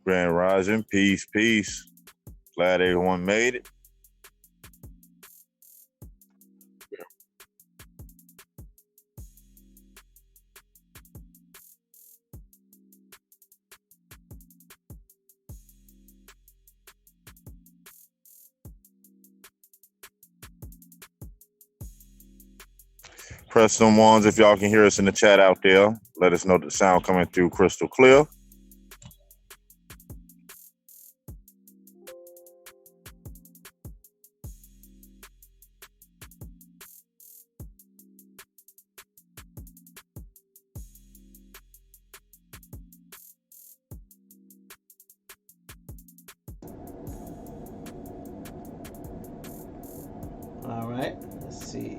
Grand Rising, peace, peace. Glad everyone made it. Press some ones if y'all can hear us in the chat out there. Let us know the sound coming through crystal clear. All right, let's see.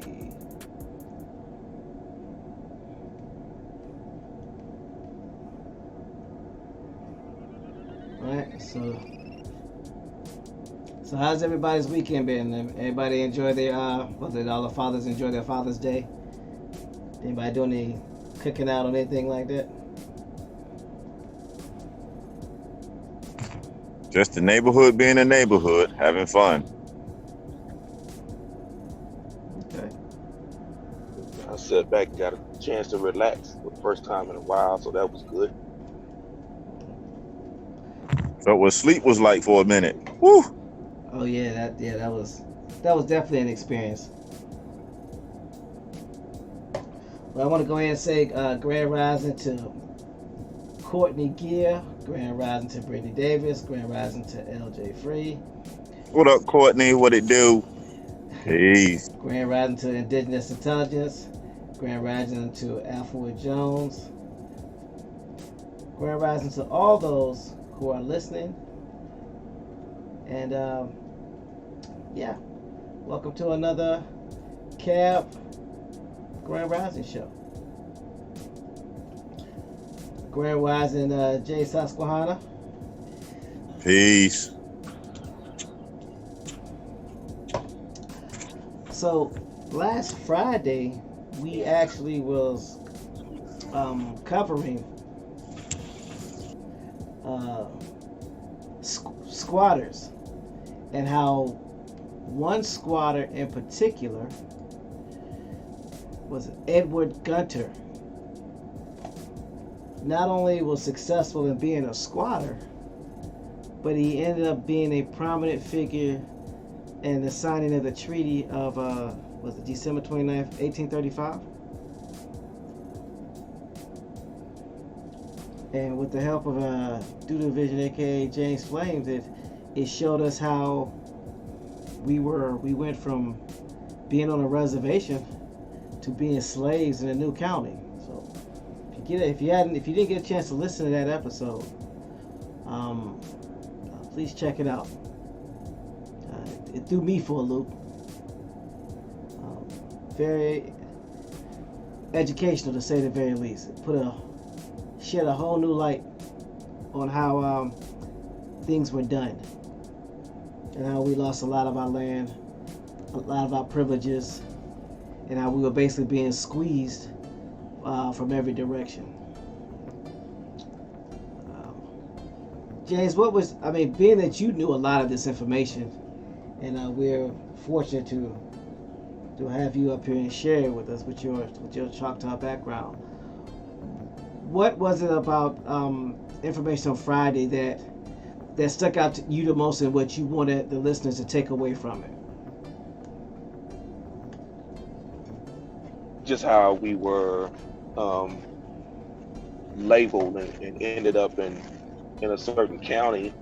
All right, so how's everybody's weekend been? Everybody enjoy their did all the fathers enjoy their Father's Day? Anybody doing any cooking out or anything like that? Just the neighborhood being a neighborhood, having fun. Okay. I sat back, got a chance to relax for the first time in a while, so that was good. Felt what sleep was like for a minute. Woo! Oh yeah, that was definitely an experience. Well, I want to go ahead and say grand rising to Courtney Gear, grand rising to Brittany Davis, grand rising to LJ Free. What up, Courtney? What it do? Peace. Grand rising to Indigenous Intelligence, grand rising to Alphawood Jones, grand rising to all those who are listening. And yeah, welcome to another C.A.B. Grand Rising show. Grand Rising Jay Susquehanna. Peace. So last Friday we actually was covering squatters and how one squatter in particular was Edward Gunter. Not only was successful in being a squatter, but he ended up being a prominent figure in the signing of the Treaty of was it December 29th, 1835? And with the help of Doodle Vision, aka James Flames, it showed us how we went from being on a reservation to being slaves in a new county. So if you didn't get a chance to listen to that episode, please check it out. It threw me for a loop. Very educational, to say the very least. It shed a whole new light on how things were done and how we lost a lot of our land, a lot of our privileges, and how we were basically being squeezed from every direction. James, being that you knew a lot of this information, and we're fortunate to have you up here and share it with us with your Choctaw background. What was it about information on Friday that stuck out to you the most, and what you wanted the listeners to take away from it? Just how we were labeled and ended up in a certain county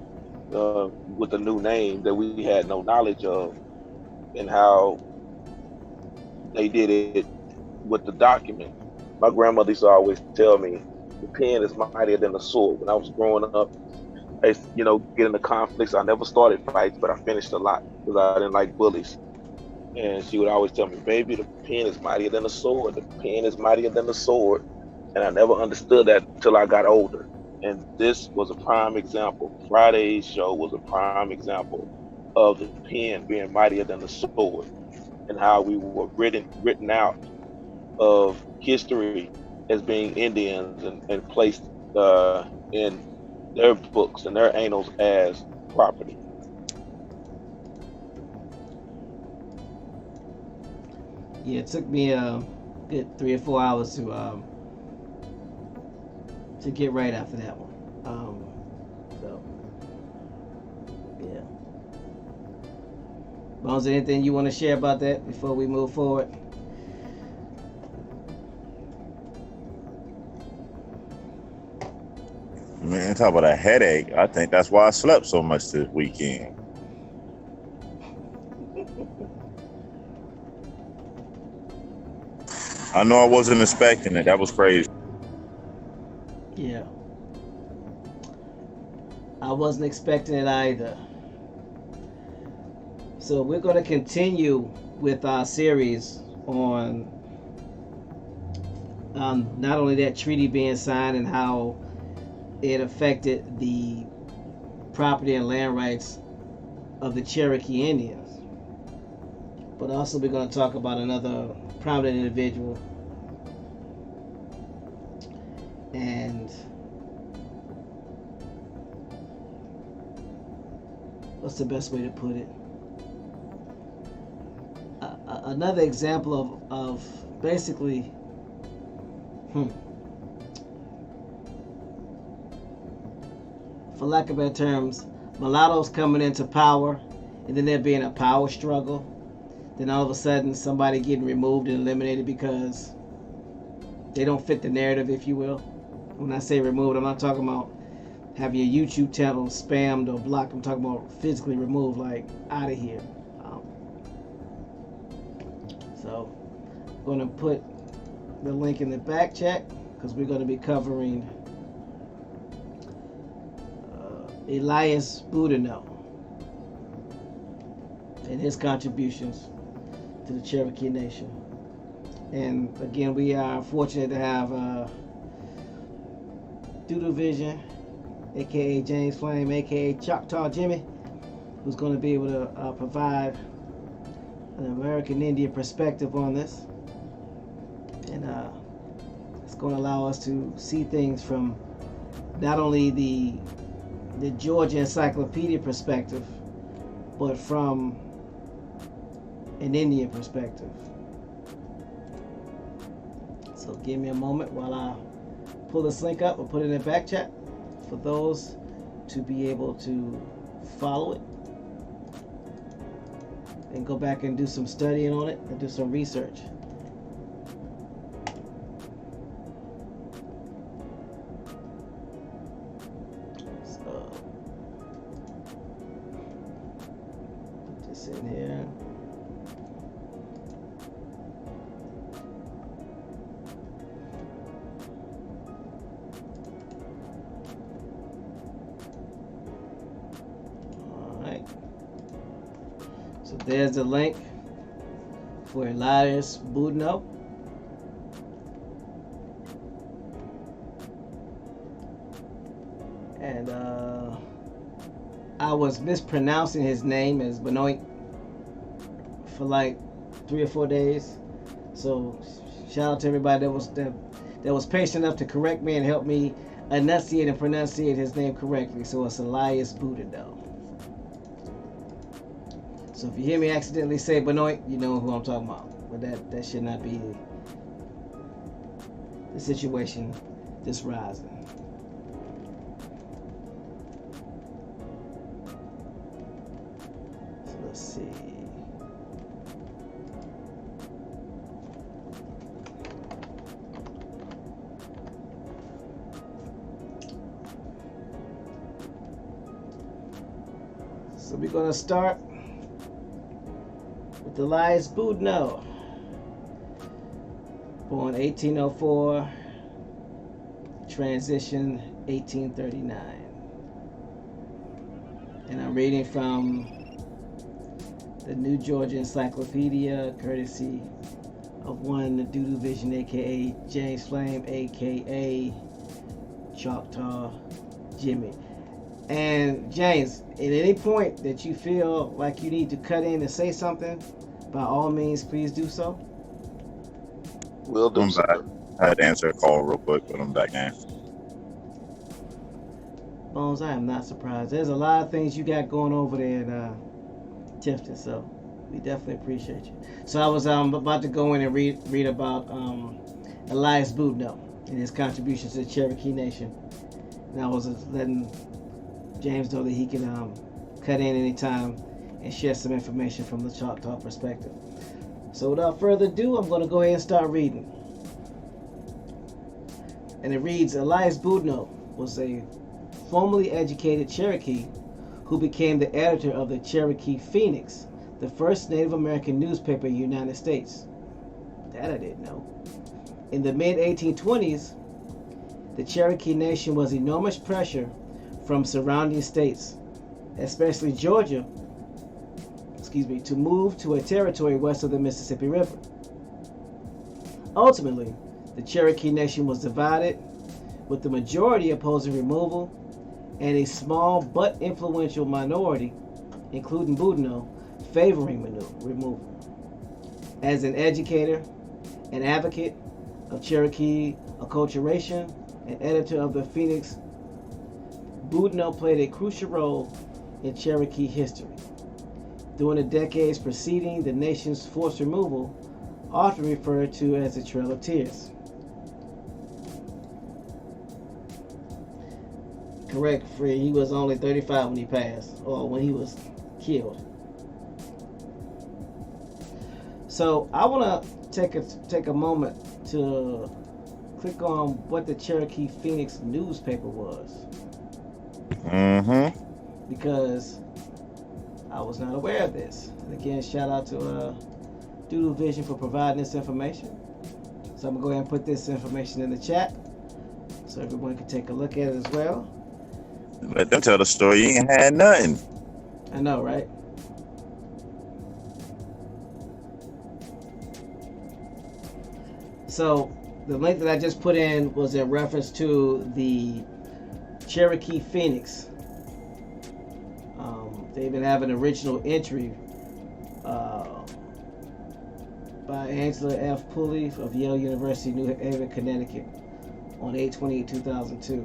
with a new name that we had no knowledge of, and how they did it with the document. My grandmother used to always tell me, the pen is mightier than the sword. When I was growing up, I used to, get into conflicts. I never started fights, but I finished a lot because I didn't like bullies. And she would always tell me, baby, the pen is mightier than the sword. The pen is mightier than the sword. And I never understood that until I got older. And this was a prime example. Friday's show was a prime example of the pen being mightier than the sword, and how we were written out of history as being Indians and placed in their books and their annals as property. Yeah, it took me a good 3 or 4 hours to get right after that one. So yeah. Bones, anything you want to share about that before we move forward? Man, talk about a headache. I think that's why I slept so much this weekend. I know I wasn't expecting it. That was crazy. Yeah. I wasn't expecting it either. So we're going to continue with our series on not only that treaty being signed and how it affected the property and land rights of the Cherokee Indians, but also we're going to talk about another prominent individual, and what's the best way to put it? Another example of basically for lack of better terms, mulattoes coming into power, and then there being a power struggle. Then all of a sudden, somebody getting removed and eliminated because they don't fit the narrative, if you will. When I say removed, I'm not talking about have your YouTube channel spammed or blocked. I'm talking about physically removed, like out of here. So I'm going to put the link in the back chat because we're going to be covering Elias Boudinot and his contributions to the Cherokee Nation. And again, we are fortunate to have Doodle Vision, aka James Flame, aka Choctaw Jimmy, who's going to be able to provide an American Indian perspective on this, and it's going to allow us to see things from not only the Georgia Encyclopedia perspective, but from an Indian perspective. So give me a moment while I pull this link up and put it in the back chat for those to be able to follow it and go back and do some studying on it and do some research. So put this in here. So there's the link for Elias Boudinot. And I was mispronouncing his name as Benoit for like 3 or 4 days. So shout out to everybody that was patient enough to correct me and help me enunciate and pronunciate his name correctly. So it's Elias Boudinot. So if you hear me accidentally say Benoit, you know who I'm talking about. But that should not be the situation just rising. So let's see. So we're gonna start with Elias Boudinot, born 1804, transition 1839. And I'm reading from the New Georgia Encyclopedia, courtesy of one Doodle Vision, aka James Flame, aka Choctaw Jimmy. And James, at any point that you feel like you need to cut in and say something, by all means, please do so. Will do, I'm back. sir. I had to answer a call real quick, but I'm back now. Bones, I am not surprised. There's a lot of things you got going over there in Tifton, so we definitely appreciate you. So I was about to go in and read about Elias Boudinot and his contributions to the Cherokee Nation. And I was letting James know that he can cut in anytime and share some information from the Choctaw perspective. So without further ado, I'm going to go ahead and start reading. And it reads, Elias Boudinot was a formerly educated Cherokee who became the editor of the Cherokee Phoenix, the first Native American newspaper in the United States. That I didn't know. In the mid-1820s, the Cherokee Nation was enormous pressure from surrounding states, especially Georgia, to move to a territory west of the Mississippi River. Ultimately, the Cherokee Nation was divided, with the majority opposing removal and a small but influential minority, including Boudinot, favoring removal. As an educator, an advocate of Cherokee acculturation, and editor of the Phoenix, Boudinot played a crucial role in Cherokee history. During the decades preceding the nation's forced removal, often referred to as the Trail of Tears. Correct, Free. He was only 35 when he passed, or when he was killed. So I want to take a moment to click on what the Cherokee Phoenix newspaper was. Mm-hmm. Because I was not aware of this. And again, shout out to Doodle Vision for providing this information. So I'm going to go ahead and put this information in the chat so everyone can take a look at it as well. Let them tell the story. You ain't had nothing. I know, right? So the link that I just put in was in reference to the Cherokee Phoenix. They even have an original entry by Angela F. Pulley of Yale University, New Haven, Connecticut, on 8/28/2002.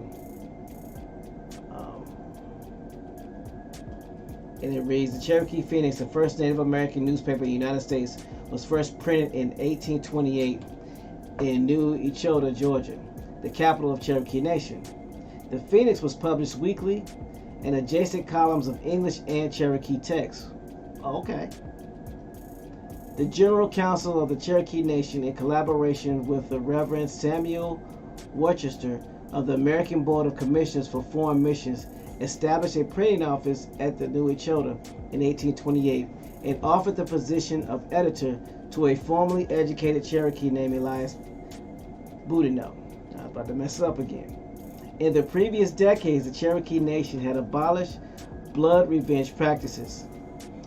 And it reads, the Cherokee Phoenix, the first Native American newspaper in the United States, was first printed in 1828 in New Echota, Georgia, the capital of Cherokee Nation. The Phoenix was published weekly and adjacent columns of English and Cherokee texts. Okay. The General Council of the Cherokee Nation, in collaboration with the Reverend Samuel Worcester of the American Board of Commissioners for Foreign Missions, established a printing office at the New Echota in 1828 and offered the position of editor to a formerly educated Cherokee named Elias Boudinot. I'm about to mess it up again. In the previous decades, the Cherokee Nation had abolished blood revenge practices.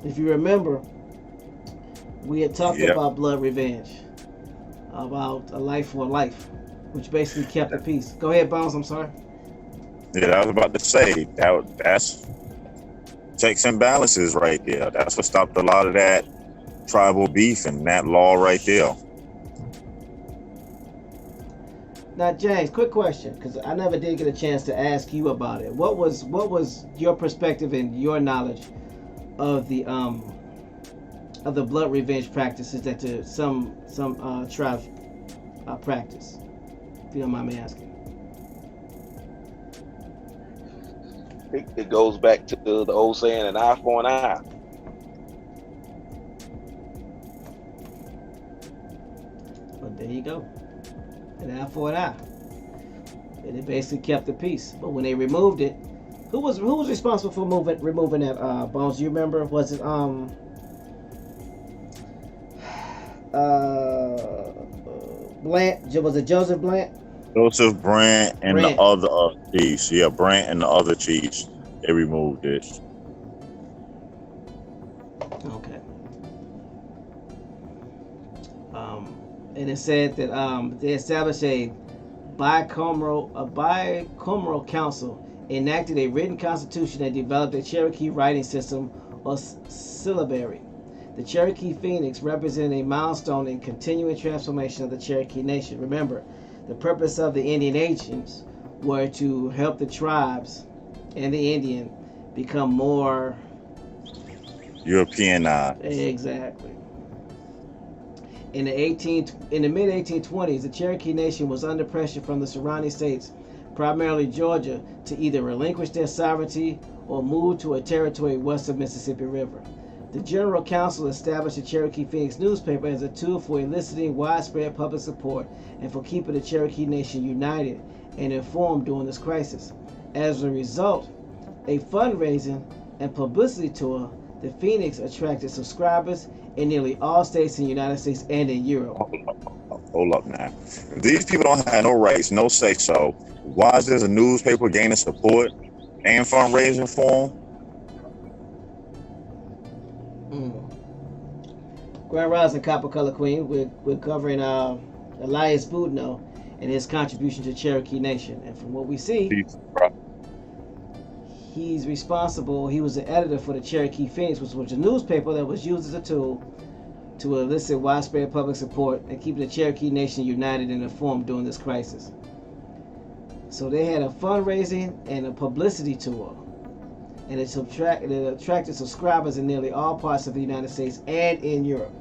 If you remember, we had talked about blood revenge, about a life for a life, which basically kept the peace. Go ahead, Bones, I'm sorry. Yeah, I was about to say, that's checks and balances right there. That's what stopped a lot of that tribal beef and that law right there. Now, James, quick question, because I never did get a chance to ask you about it. What was your perspective and your knowledge of the blood revenge practices that some tribes practice? If you don't mind me asking. It goes back to the old saying, an eye for an eye. But there you go. An eye for an eye. And it basically kept the peace. But when they removed it, who was responsible for removing that, Bones? You remember? Was it Blant? Was it Joseph Blant? Joseph Brant and the other chiefs. Yeah, Brant and the other chiefs. They removed it. Okay. And it said that they established a bicameral council, enacted a written constitution, and developed a Cherokee writing system or syllabary. The Cherokee Phoenix represented a milestone in continuing transformation of the Cherokee Nation. Remember, the purpose of the Indian agents were to help the tribes and the Indian become more Europeanized. exactly. In the mid 1820s, the Cherokee Nation was under pressure from the surrounding states, primarily Georgia, to either relinquish their sovereignty or move to a territory west of Mississippi River. The General Council established the Cherokee Phoenix newspaper as a tool for eliciting widespread public support and for keeping the Cherokee Nation united and informed during this crisis. As a result, a fundraising and publicity tour, the Phoenix attracted subscribers in nearly all states in the United States and in Europe. Hold up now. If these people don't have no rights, no say so, why is this a newspaper gaining support and fundraising for them? Grand Rising Copper Color Queen, we're covering Elias Boudinot and his contribution to Cherokee Nation. And from what we see, he's responsible, he was the editor for the Cherokee Phoenix, which was a newspaper that was used as a tool to elicit widespread public support and keep the Cherokee Nation united and informed during this crisis. So they had a fundraising and a publicity tour, and it attracted subscribers in nearly all parts of the United States and in Europe.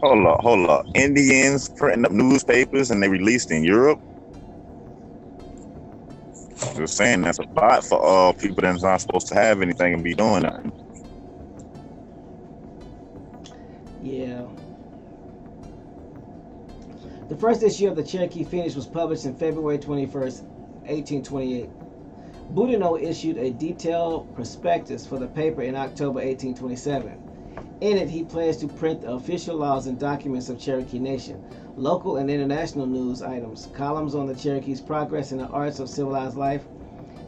Hold up. Indians printing up newspapers and they released in Europe? Just saying, that's a lot for people that's not supposed to have anything and be doing nothing. Yeah. The first issue of the Cherokee Phoenix was published on February 21st, 1828. Boudinot issued a detailed prospectus for the paper in October 1827. In it, he pledged to print the official laws and documents of Cherokee Nation, local and international news items, columns on the Cherokee's progress in the arts of civilized life,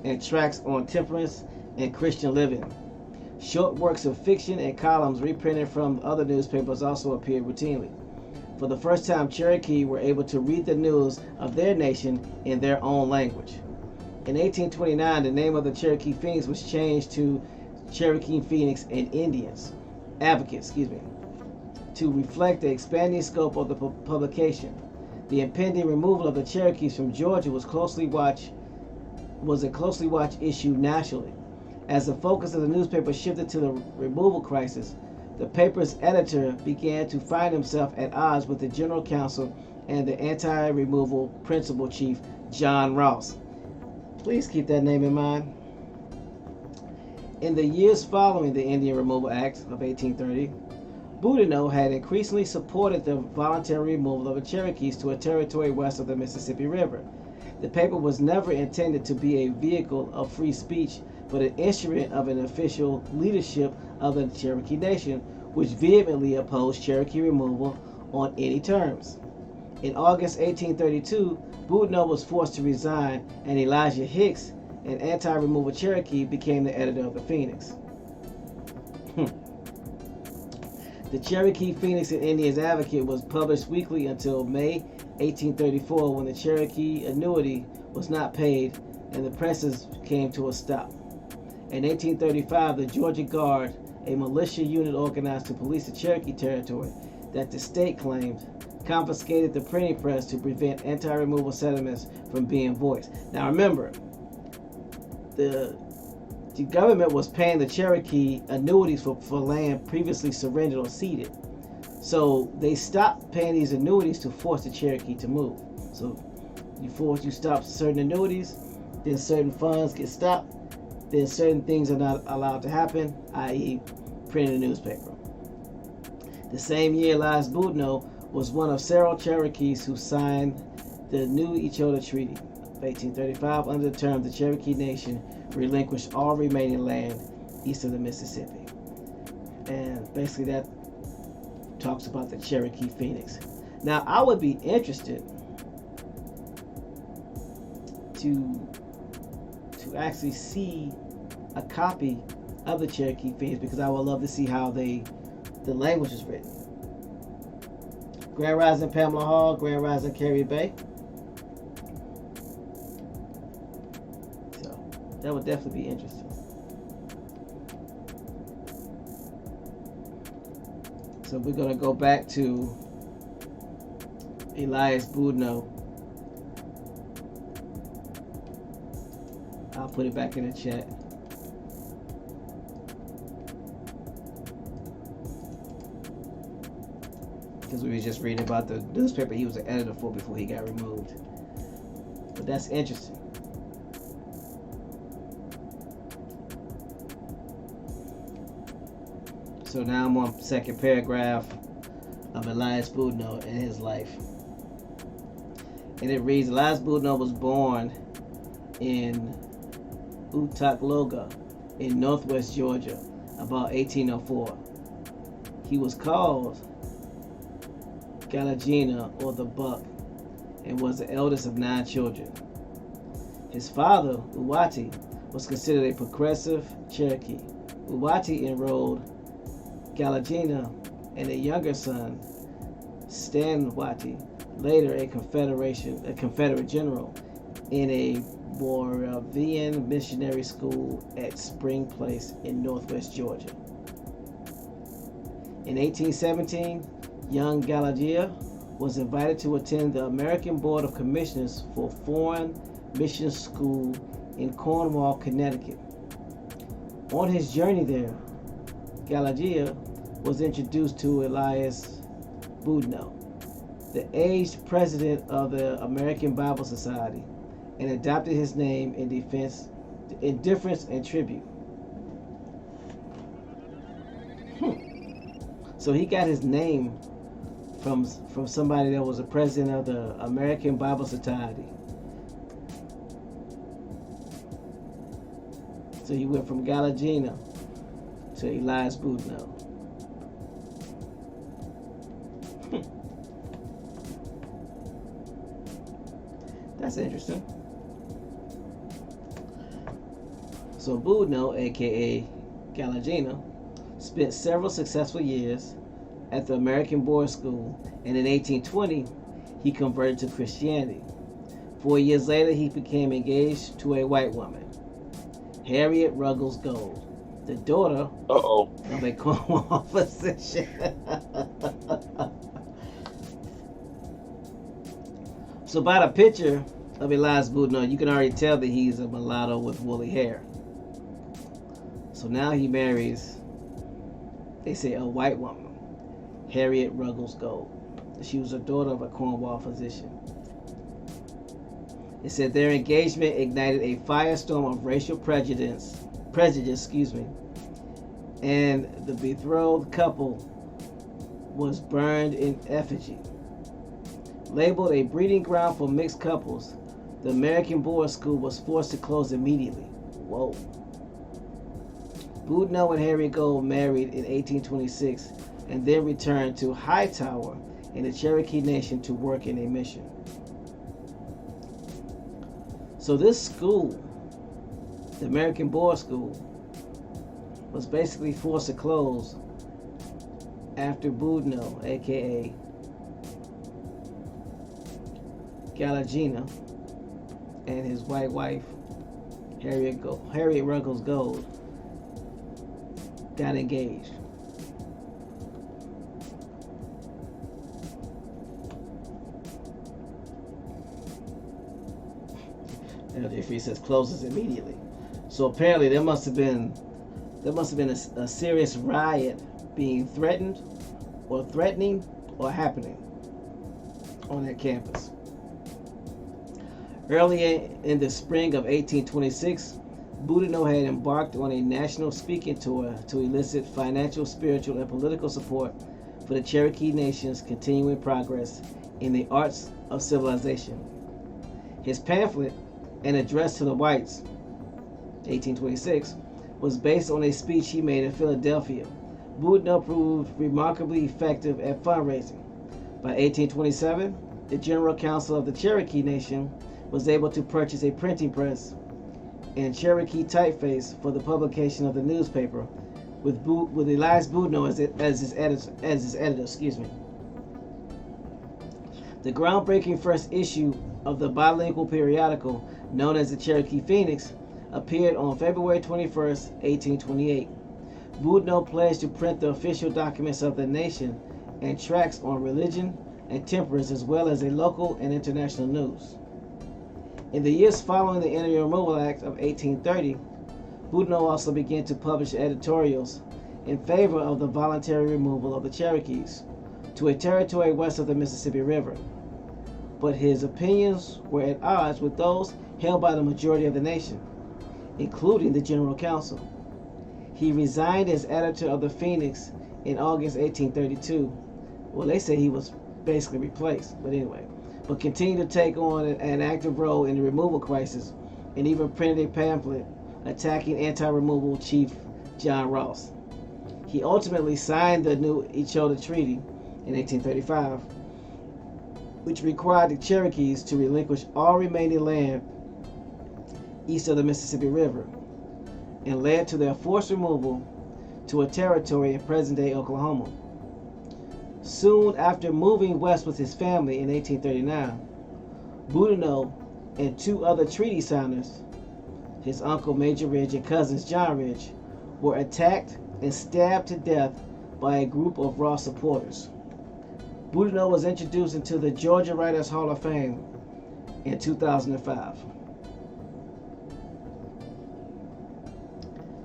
and tracts on temperance and Christian living. Short works of fiction and columns reprinted from other newspapers also appeared routinely. For the first time, Cherokee were able to read the news of their nation in their own language. In 1829, the name of the Cherokee Phoenix was changed to Cherokee Phoenix and Indians Advocate, to reflect the expanding scope of the publication. The impending removal of the Cherokees from Georgia was a closely watched issue nationally. As the focus of the newspaper shifted to the removal crisis, the paper's editor began to find himself at odds with the General Counsel and the anti-removal principal chief, John Ross. Please keep that name in mind. In the years following the Indian Removal Act of 1830, Boudinot had increasingly supported the voluntary removal of the Cherokees to a territory west of the Mississippi River. The paper was never intended to be a vehicle of free speech, but an instrument of an official leadership of the Cherokee Nation, which vehemently opposed Cherokee removal on any terms. In August 1832, Boudinot was forced to resign, and Elijah Hicks, an anti-removal Cherokee, became the editor of the Phoenix. The Cherokee Phoenix and Indians Advocate was published weekly until May 1834, when the Cherokee annuity was not paid and the presses came to a stop. In 1835, the Georgia Guard, a militia unit organized to police the Cherokee territory that the state claimed, confiscated the printing press to prevent anti-removal sentiments from being voiced. Now remember, the government was paying the Cherokee annuities for land previously surrendered or ceded. So they stopped paying these annuities to force the Cherokee to move. So you stop certain annuities, then certain funds get stopped, then certain things are not allowed to happen, i.e. printing a newspaper. The same year, Elias Boudinot was one of several Cherokees who signed the New Echota Treaty of 1835. Under the terms, the Cherokee Nation relinquished all remaining land east of the Mississippi. And basically that talks about the Cherokee Phoenix. Now, I would be interested to actually see a copy of the Cherokee Phoenix, because I would love to see how the language is written. Grand Rising Pamela Hall, Grand Rising Carrie Bay. So that would definitely be interesting. So we're going to go back to Elias Boudinot put it back in the chat. Because we were just reading about the newspaper he was an editor for before he got removed. But that's interesting. So now I'm on second paragraph of Elias Boudinot and his life. And it reads, Elias Boudinot was born in Oothcaloga in northwest Georgia about 1804. He was called Gallegina, or the Buck, and was the eldest of 9 children. His father, Oo-watie, was considered a progressive Cherokee. Oo-watie enrolled Gallegina and a younger son, Stan-watie, later a Confederate general, in a Moravian missionary school at Spring Place in northwest Georgia. In 1817, young Gallegina was invited to attend the American Board of Commissioners for Foreign Mission School in Cornwall, Connecticut. On his journey there, Gallegina was introduced to Elias Boudinot, the aged president of the American Bible Society, and adopted his name in deference and tribute. So he got his name from somebody that was a president of the American Bible Society. So he went from Gallegina to Elias Boudinot. That's interesting. So Boudinot, aka Gallegina, spent several successful years at the American Board School, and in 1820 he converted to Christianity. 4 years later he became engaged to a white woman, Harriet Ruggles Gold, the daughter of a Cornwall physician. So by the picture of Elias Boudinot, you can already tell that he's a mulatto with woolly hair. So now he marries, they say, a white woman, Harriet Ruggles Gold. She was a daughter of a Cornwall physician. It said their engagement ignited a firestorm of racial prejudice, and the betrothed couple was burned in effigy. Labeled a breeding ground for mixed couples, the American Board School was forced to close immediately. Whoa. Boudinot and Harriet Gold married in 1826 and then returned to Hightower in the Cherokee Nation to work in a mission. So this school, the American Board School, was basically forced to close after Boudinot, aka Gallegina, and his white wife, Harriet Ruggles Gold, got engaged. Elder Free says closes immediately. So apparently there must have been a serious riot being threatening or happening on that campus. Early in the spring of 1826, Boudinot had embarked on a national speaking tour to elicit financial, spiritual, and political support for the Cherokee Nation's continuing progress in the arts of civilization. His pamphlet, An Address to the Whites, 1826, was based on a speech he made in Philadelphia. Boudinot proved remarkably effective at fundraising. By 1827, the General Council of the Cherokee Nation was able to purchase a printing press and Cherokee typeface for the publication of the newspaper, with Elias Boudinot as his editor. The groundbreaking first issue of the bilingual periodical known as the Cherokee Phoenix appeared on February 21st, 1828. Boudinot pledged to print the official documents of the nation and tracts on religion and temperance, as well as a local and international news. In the years following the Indian Removal Act of 1830, Boudinot also began to publish editorials in favor of the voluntary removal of the Cherokees to a territory west of the Mississippi River. But his opinions were at odds with those held by the majority of the nation, including the General Council. He resigned as editor of the Phoenix in August 1832. Well, they say he was basically replaced, but anyway. But continued to take on an active role in the removal crisis and even printed a pamphlet attacking anti-removal chief John Ross. He ultimately signed the new Oothcaloga Treaty in 1835, which required the Cherokees to relinquish all remaining land east of the Mississippi River, and led to their forced removal to a territory in present-day Oklahoma. Soon after moving west with his family in 1839, Boudinot and two other treaty signers, his uncle Major Ridge and cousins John Ridge, were attacked and stabbed to death by a group of Ross supporters. Boudinot was introduced into the Georgia Writers Hall of Fame in 2005.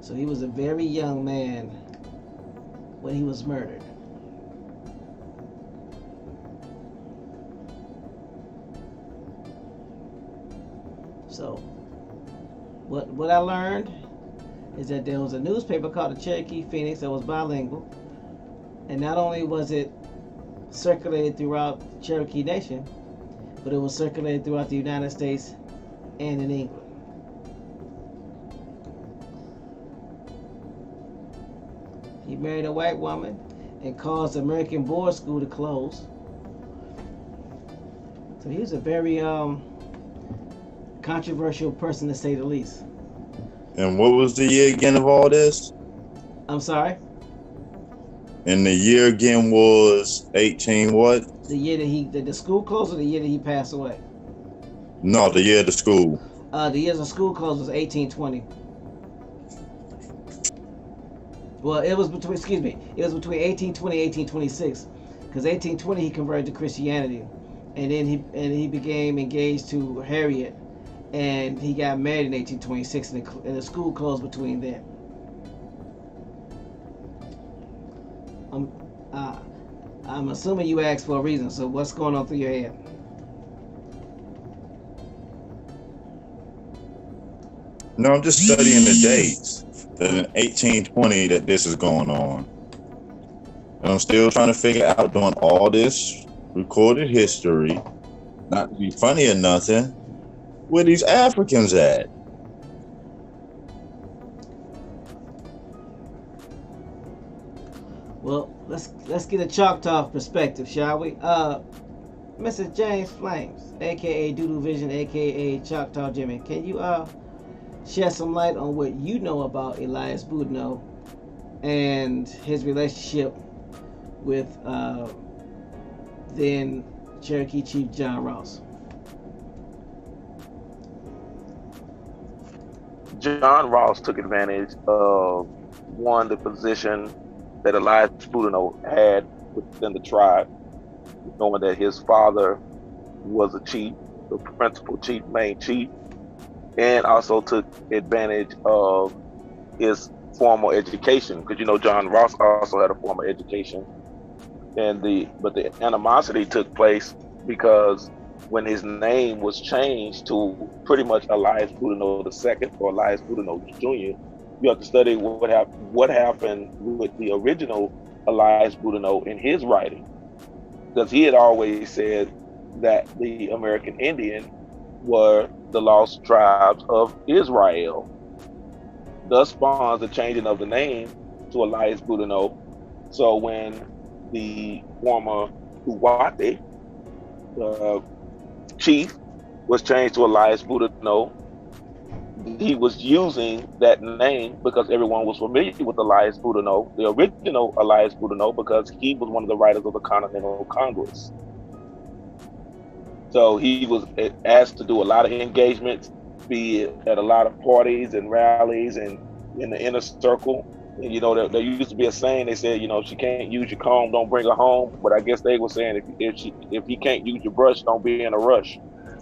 So he was a very young man when he was murdered. So what I learned is that there was a newspaper called the Cherokee Phoenix that was bilingual, and not only was it circulated throughout the Cherokee Nation, but it was circulated throughout the United States and in England. He married a white woman and caused the American Board School to close. So he was a very controversial person, to say the least. And what was the year again of all this? I'm sorry? And the year again was 18 what? The year that the school closed, or the year that he passed away? No, the year of the school. The year the school closed was 1820. Well, it was between 1820 and 1826, because 1820 he converted to Christianity, and then he became engaged to Harriet, and he got married in 1826, and the school closed between then. I'm assuming you asked for a reason, so what's going on through your head? No, I'm just studying the dates that in 1820 that this is going on. And I'm still trying to figure out, doing all this recorded history, not to be funny or nothing, where these Africans at? Well, let's get a Choctaw perspective, shall we? Mr. James Flames, aka Doodoo Vision, aka Choctaw Jimmy, can you shed some light on what you know about Elias Boudinot and his relationship with then Cherokee Chief John Ross? John Ross took advantage of the position that Elias Boudinot had within the tribe, knowing that his father was a chief, the principal chief, main chief, and also took advantage of his formal education, because John Ross also had a formal education, but the animosity took place because when his name was changed to pretty much Elias Boudinot II or Elias Boudinot Jr., you have to study what happened with the original Elias Boudinot in his writing, because he had always said that the American Indian were the lost tribes of Israel. Thus spawns the changing of the name to Elias Boudinot. So when the former Oo-watie chief was changed to Elias Boudinot, he was using that name because everyone was familiar with Elias Boudinot, the original Elias Boudinot, because he was one of the writers of the Continental Congress. So he was asked to do a lot of engagements, be at a lot of parties and rallies and in the inner circle. And there used to be a saying, they said, if she can't use your comb, don't bring her home. But I guess they were saying if he can't use your brush, don't be in a rush.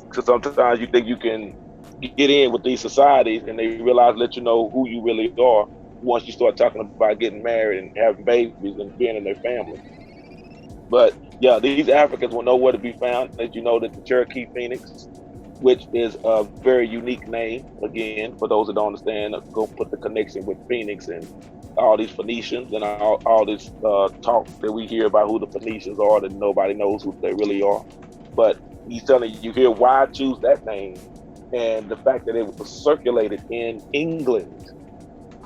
because sometimes you think you can get in with these societies, and they realize let you know who you really are once you start talking about getting married and having babies and being in their family. But yeah, these Africans will know where to be found. As you know, that the Cherokee Phoenix, which is a very unique name. Again, for those that don't understand, go put the connection with Phoenix and all these Phoenicians and all this talk that we hear about who the Phoenicians are that nobody knows who they really are. But he's telling you here why I choose that name and the fact that it was circulated in England.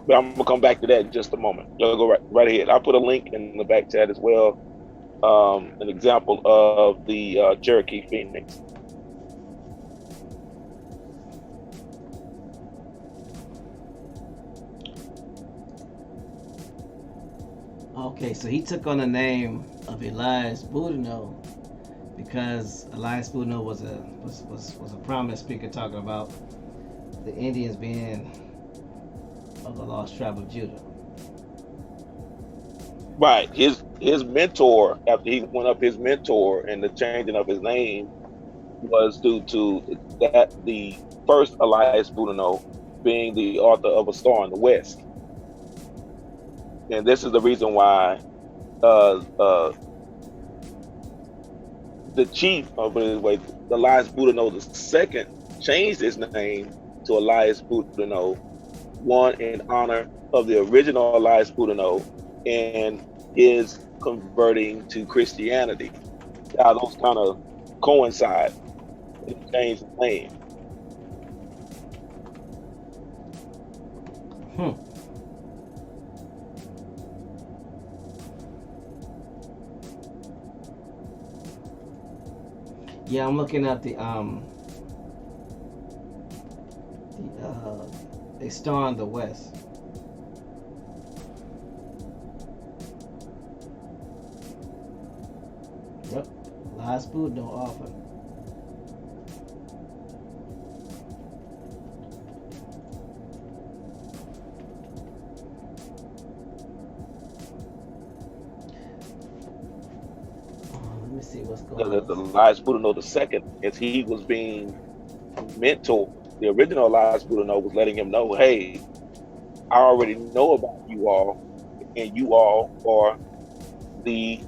But I'm gonna come back to that in just a moment. You'll go right ahead. I'll put a link in the back chat as well. An example of the Cherokee Phoenix. Okay, so he took on the name of Elias Boudinot because Elias Boudinot was a prominent speaker talking about the Indians being of the lost tribe of Judah. Right. His mentor, after he went up, his mentor and the changing of his name was due to that the first Elias Boudinot being the author of A Star in the West. And this is the reason why the chief of his way, Elias Boudinot II, changed his name to Elias Boudinot, one in honor of the original Elias Boudinot and his converting to Christianity. Now those kind of coincide. He changed his name. Yeah, I'm looking at the A Star in the West. Yep, Elias Boudinot often. Let me see what's going on. The Elias Boudinot II, as he was being mentored, the original Elias Boudinot was letting him know, hey, I already know about you all, and you all are the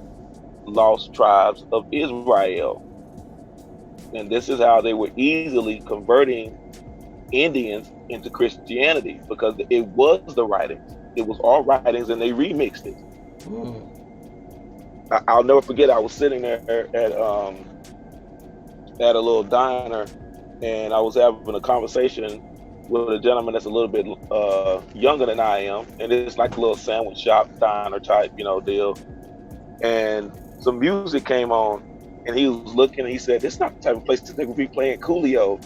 lost tribes of Israel. And this is how they were easily converting Indians into Christianity, because it was the writings. It was all writings, and they remixed it. I'll never forget, I was sitting there at a little diner, and I was having a conversation with a gentleman that's a little bit younger than I am, and it's like a little sandwich shop, diner type, deal. And some music came on, and he was looking, and he said, "This is not the type of place that they would be playing Coolio."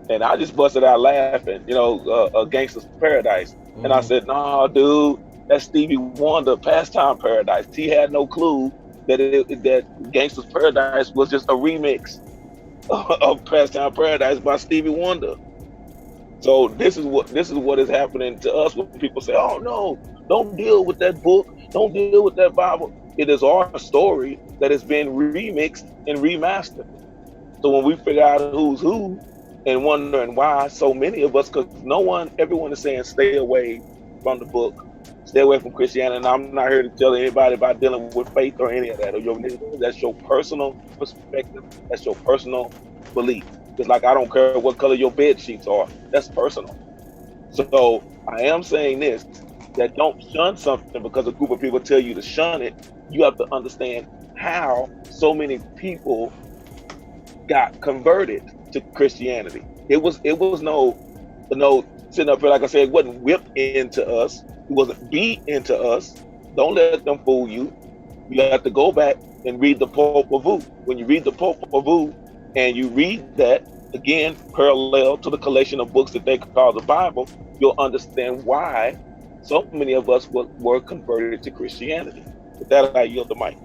And I just busted out laughing, a Gangsta's Paradise. And I said, "Nah, dude, that's Stevie Wonder, Pastime Paradise." He had no clue that Gangsta's Paradise was just a remix of Pastime Paradise by Stevie Wonder. So this is what is happening to us when people say, "Oh no, don't deal with that book, don't deal with that Bible." It is our story that has been remixed and remastered. So when we figure out who's who and wondering why so many of us, because everyone is saying stay away from the book, stay away from Christianity. And I'm not here to tell anybody about dealing with faith or any of that. That's your personal perspective. That's your personal belief. Just like I don't care what color your bed sheets are. That's personal. So I am saying this, that don't shun something because a group of people tell you to shun it. You have to understand how so many people got converted to Christianity. It was no sitting up here, like I said, it wasn't whipped into us. It wasn't beat into us. Don't let them fool you. You have to go back and read the Popol Vuh. When you read the Popol Vuh and you read that, again, parallel to the collection of books that they call the Bible, you'll understand why so many of us were converted to Christianity. With that, I yield the mic.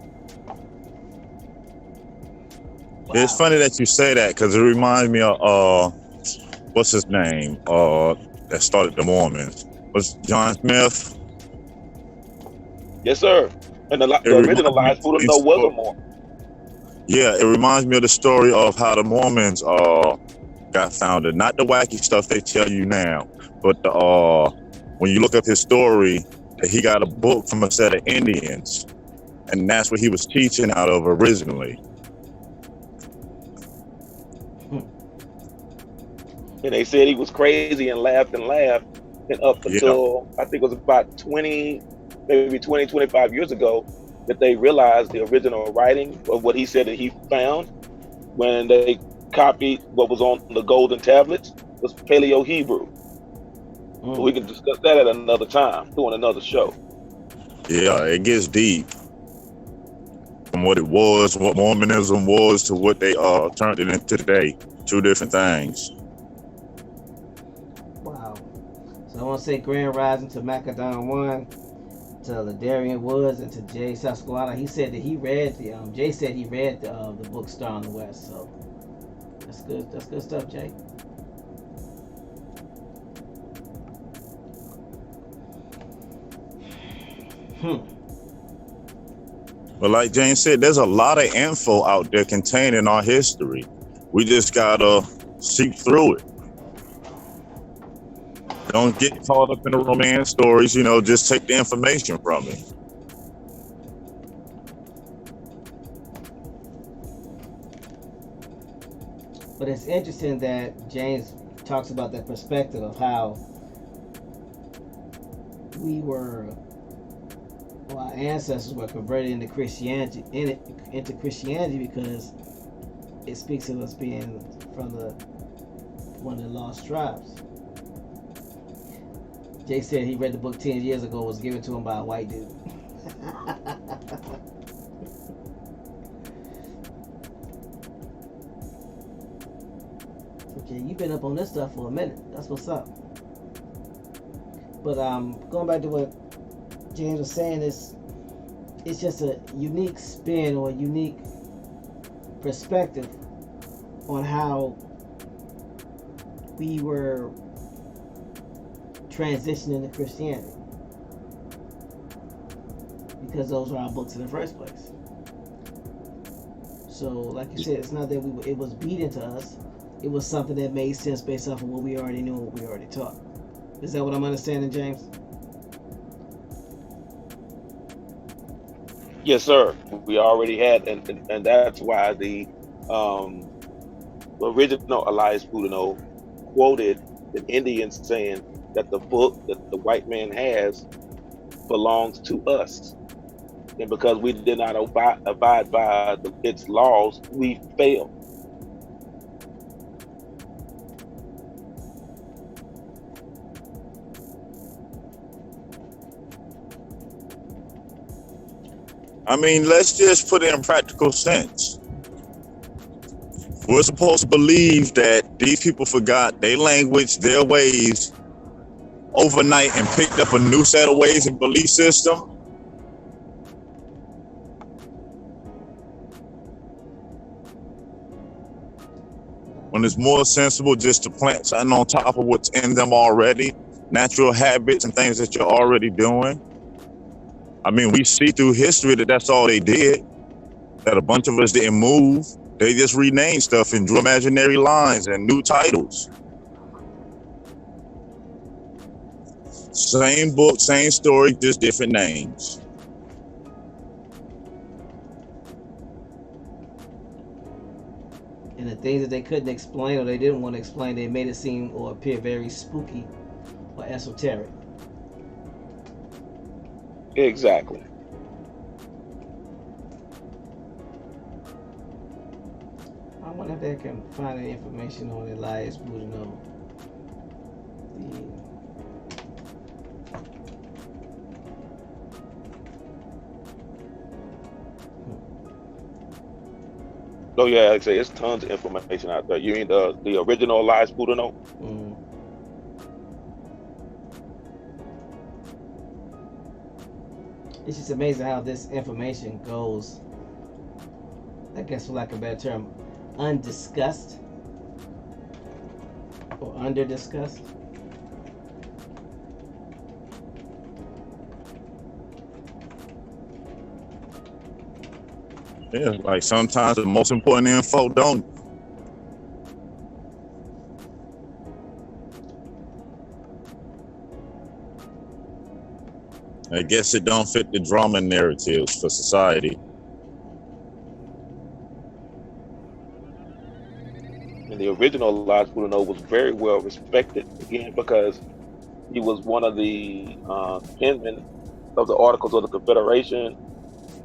Wow. It's funny that you say that, because it reminds me of what's his name? That started the Mormons. Was John Smith? Yes, sir. And the original Elias Boudinot was a Mormon. Yeah, it reminds me of the story of how the Mormons got founded. Not the wacky stuff they tell you now, but the when you look up his story, that he got a book from a set of Indians, and that's what he was teaching out of originally. And they said he was crazy and laughed and laughed. And up Yeah, until I think it was about 20, maybe 20, 25 years ago, that they realized the original writing of what he said that he found when they copied what was on the golden tablets was Paleo Hebrew. But we can discuss that at another time, doing another show. yeah, it gets deep from what it was, what Mormonism was, to what they turned it into today. Two different things. Wow. So I want to say Grand Rising to Macadon One, to Ladarian Woods, and to Jay Sasquatch. He said that he read the Jay said he read the book Star on the West. So that's good. That's good stuff, Jay. But like James said, there's a lot of info out there contained in our history. We just gotta seek through it. Don't get caught up in the romance stories, just take the information from it. But it's interesting that James talks about that perspective of how our ancestors were converted into Christianity, because it speaks of us being from one of the lost tribes. Jay said he read the book 10 years ago. It was given to him by a white dude. Okay, you've been up on this stuff for a minute. That's what's up. But going back to what James was saying, it's just a unique spin or a unique perspective on how we were transitioning to Christianity, because those were our books in the first place. So, like you said, it's not that it was beat into us. It was something that made sense based off of what we already knew and what we already taught. Is that what I'm understanding, James? Yes, sir. We already had, and that's why the original Elias Boudinot quoted the Indians saying that the book that the white man has belongs to us. And because we did not abide by its laws, we failed. I mean, let's just put it in practical sense. We're supposed to believe that these people forgot their language, their ways overnight and picked up a new set of ways and belief system. When it's more sensible just to plant something on top of what's in them already, natural habits and things that you're already doing. I mean, we see through history that that's all they did, that a bunch of us didn't move. They just renamed stuff and drew imaginary lines and new titles. Same book, same story, just different names. And the things that they couldn't explain or they didn't want to explain, they made it seem or appear very spooky or esoteric. Exactly. I wonder if they can find any information on Elias Boudinot. Oh yeah, like I say, it's tons of information out there. You mean the original Elias Boudinot? Mm. It's just amazing how this information goes, I guess for lack of a better term, undiscussed or under-discussed. Yeah, like sometimes the most important info don't. I guess it don't fit the drama narratives for society. And the original Elias Boudinot was very well respected, again, because he was one of the penmen of the Articles of the Confederation,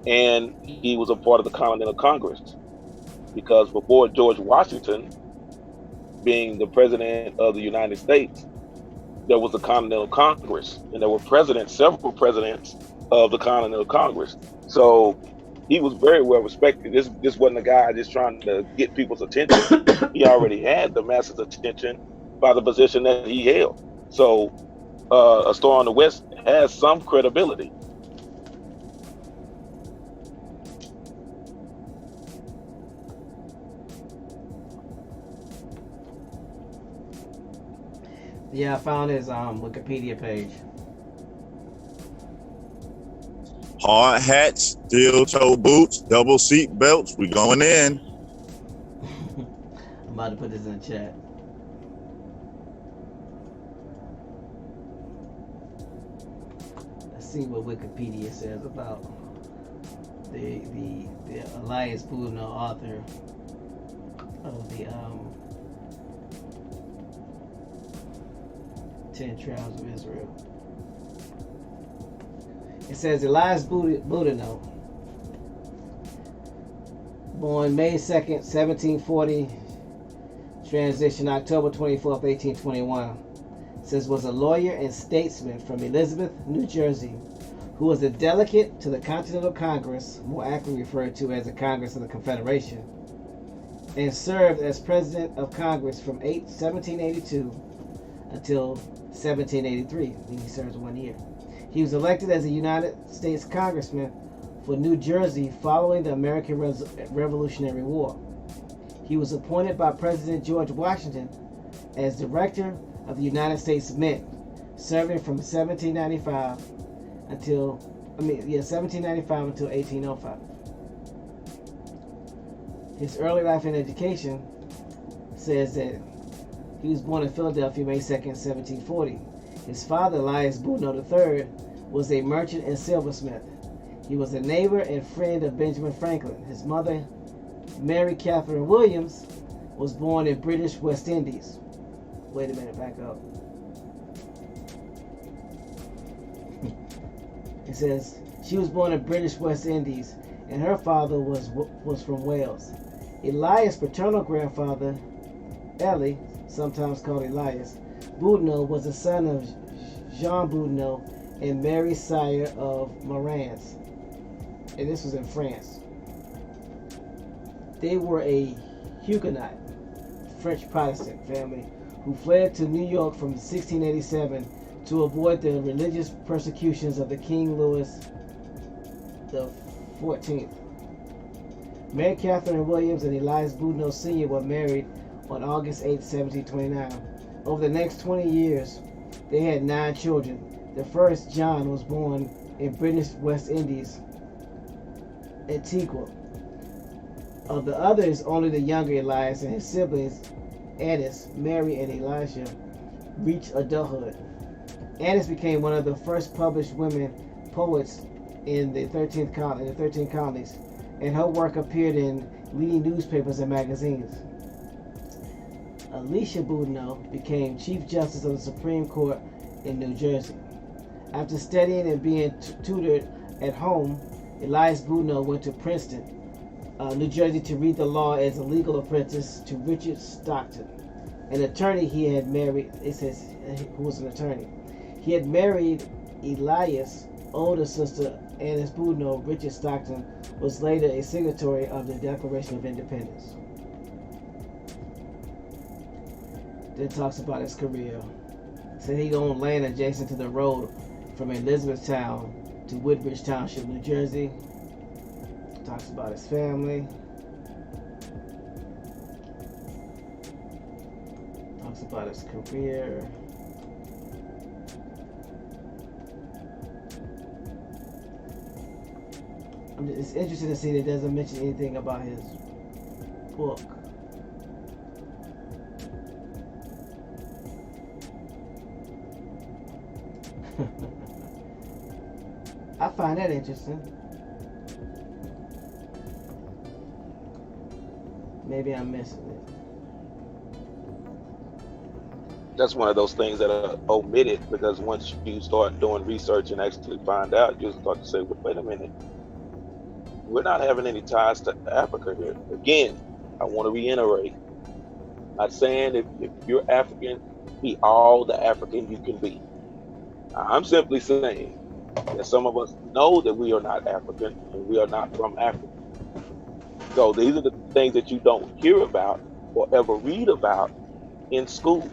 and he was a part of the Continental Congress. Because before George Washington being the president of the United States, there was the Continental Congress, and there were several presidents of the Continental Congress. So he was very well respected. This wasn't a guy just trying to get people's attention. He already had the masses' attention by the position that he held. So a Star on the West has some credibility. Yeah, I found his Wikipedia page. Hard hats, steel toe boots, double seat belts. We going in. I'm about to put this in the chat. Let's see what Wikipedia says about the Elias Boudinot, author of the 10 Tribes of Israel. It says Elias Boudinot, born May 2nd, 1740, transition October 24th, 1821. It says was a lawyer and statesman from Elizabeth, New Jersey, who was a delegate to the Continental Congress, more accurately referred to as the Congress of the Confederation, and served as president of Congress from 1782 until 1783. He served 1 year. He was elected as a United States Congressman for New Jersey following the American Revolutionary War. He was appointed by President George Washington as Director of the United States Mint, serving from 1795 until 1805. His early life and education says that he was born in Philadelphia May 2nd, 1740. His father, Elias Boudinot III, was a merchant and silversmith. He was a neighbor and friend of Benjamin Franklin. His mother, Mary Catherine Williams, was born in British West Indies. Wait a minute, back up. It says she was born in British West Indies, and her father was from Wales. Elias' paternal grandfather, Eli, sometimes called Elias Boudinot, was the son of Jean Boudinot and Mary Sire of Morans, and this was in France. They were a Huguenot, French Protestant family who fled to New York from 1687 to avoid the religious persecutions of the King Louis XIV. Mary Catherine Williams and Elias Boudinot Sr. were married on August 8, 1729. Over the next 20 years, they had 9 children. The first, John, was born in British West Indies, Antigua. Of the others, only the younger Elias and his siblings, Annis, Mary, and Elisha, reached adulthood. Annis became one of the first published women poets in the 13 colonies, and her work appeared in leading newspapers and magazines. Elias Boudinot became Chief Justice of the Supreme Court in New Jersey. After studying and being tutored at home, Elias Boudinot went to Princeton, New Jersey, to read the law as a legal apprentice to Richard Stockton, an attorney he had married. It says who was an attorney. He had married Elias' older sister, Annis Boudinot. Richard Stockton was later a signatory of the Declaration of Independence. Then talks about his career. Said he owned land adjacent to the road from Elizabethtown to Woodbridge Township, New Jersey. Talks about his family. Talks about his career. It's interesting to see that it doesn't mention anything about his book. I find that interesting. Maybe I'm missing it. That's one of those things that are omitted, because once you start doing research and actually find out, you start to say, wait a minute, we're not having any ties to Africa here. Again, I want to reiterate, not saying if you're African, be all the African you can be. I'm simply saying that some of us know that we are not African and we are not from Africa. So these are the things that you don't hear about or ever read about in school.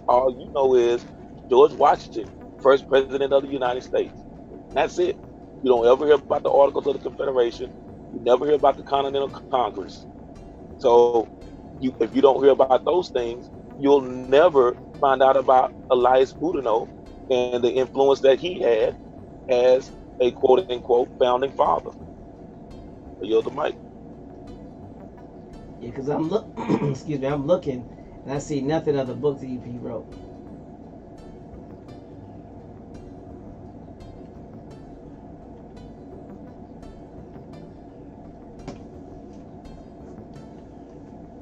All you know is George Washington, first president of the United States. And that's it. You don't ever hear about the Articles of the Confederation. You never hear about the Continental Congress. So if you don't hear about those things, you'll never find out about Elias Boudinot and the influence that he had as a quote unquote founding father. I yield the mic. Yeah, because I'm excuse me, I'm looking and I see nothing of the book that he wrote.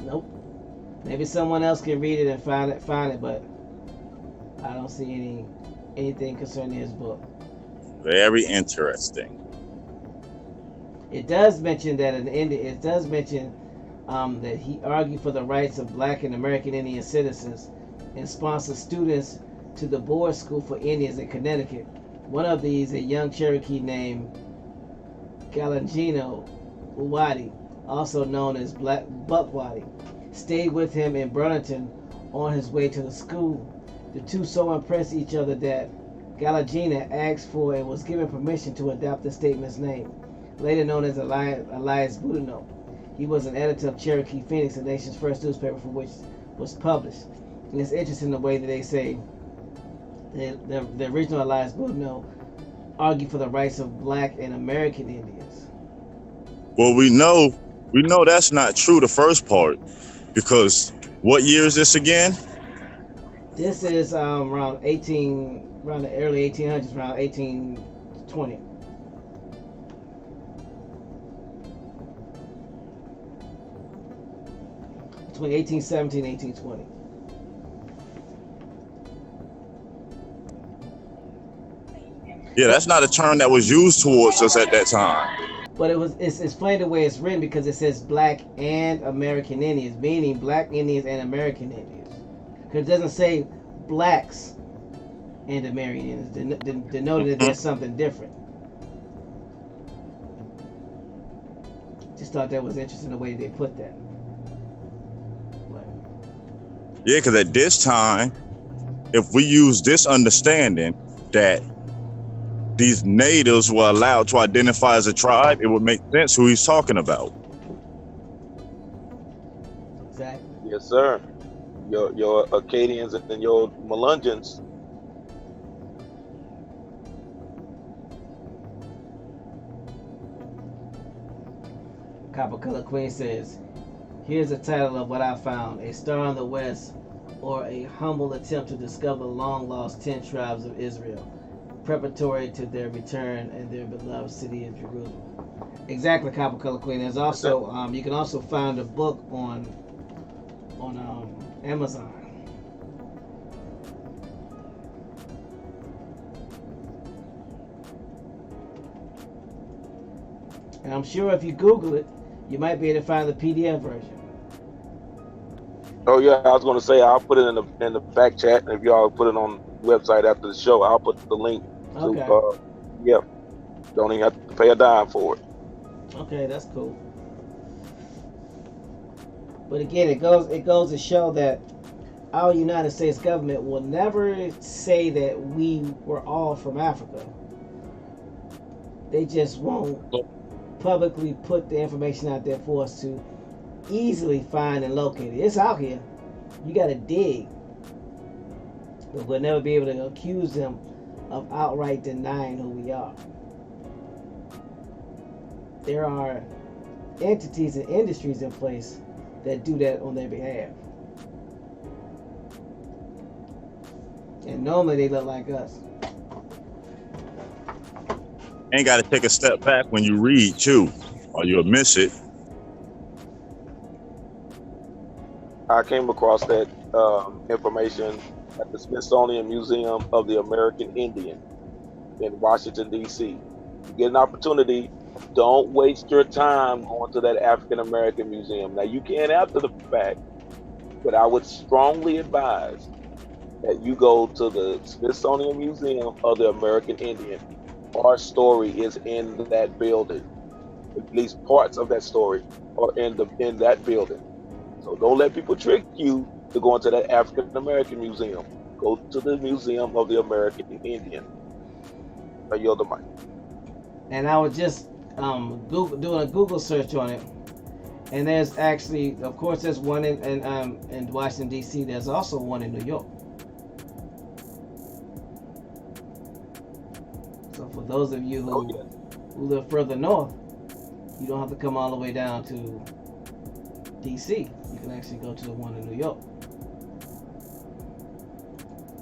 Nope. Maybe someone else can read it and find it, but I don't see anything concerning his book. Very interesting. It does mention that it does mention that he argued for the rights of Black and American Indian citizens and sponsored students to the board school for Indians in Connecticut. One of these, a young Cherokee named Gallegina Oo-watie, also known as Buck-watie, stayed with him in Burlington on his way to the school. The two so impressed each other that Gallegina asked for and was given permission to adopt the statement's name, later known as Elias Boudinot. He was an editor of Cherokee Phoenix, the nation's first newspaper, for which was published. And it's interesting the way that they say the original Elias Boudinot argued for the rights of Black and American Indians. Well, we know that's not true, the first part, because what year is this again? This is around the early 1800s, around 1820. Between 1817 and 1820. Yeah, that's not a term that was used towards us at that time. But it's funny the way it's written, because it says Black and American Indians, meaning Black Indians and American Indians. Because it doesn't say Blacks and American Indians, denoting that there's something different. Just thought that was interesting the way they put that. Yeah, because at this time, if we use this understanding that these natives were allowed to identify as a tribe, it would make sense who he's talking about. Exactly. Yes, sir. Your Acadians and your Melungeons. Copper Color Queen says, here's the title of what I found: A Star in the West, or a humble attempt to discover the long-lost 10 tribes of Israel, preparatory to their return and their beloved city of Jerusalem. Exactly, Copper Color Queen. There's also you can also find a book on Amazon. And I'm sure if you Google it, you might be able to find the PDF version. Oh yeah, I was going to say I'll put it in the back chat, and if y'all put it on the website after the show, I'll put the link. Okay. To, yeah, don't even have to pay a dime for it. Okay, that's cool. But again, it goes to show that our United States government will never say that we were all from Africa. They just won't publicly put the information out there for us to easily find and locate it. It's out here. You got to dig. But we'll never be able to accuse them of outright denying who we are. there are entities and industries in place that do that on their behalf. And normally they look like us. Ain't got to take a step back when you read too, or you'll miss it. I came across that information at the Smithsonian Museum of the American Indian in Washington, D.C. You get an opportunity, don't waste your time going to that African American museum. Now, you can after the fact, but I would strongly advise that you go to the Smithsonian Museum of the American Indian. Our story is in that building. At least parts of that story are in that building. So don't let people trick you to go into that African American museum. Go to the Museum of the American Indian. I yield the mic. And I was just doing a Google search on it, and there's actually, of course, there's one in Washington D.C. There's also one in New York. So for those of you who live further north, you don't have to come all the way down to D.C. You can actually go to the one in New York.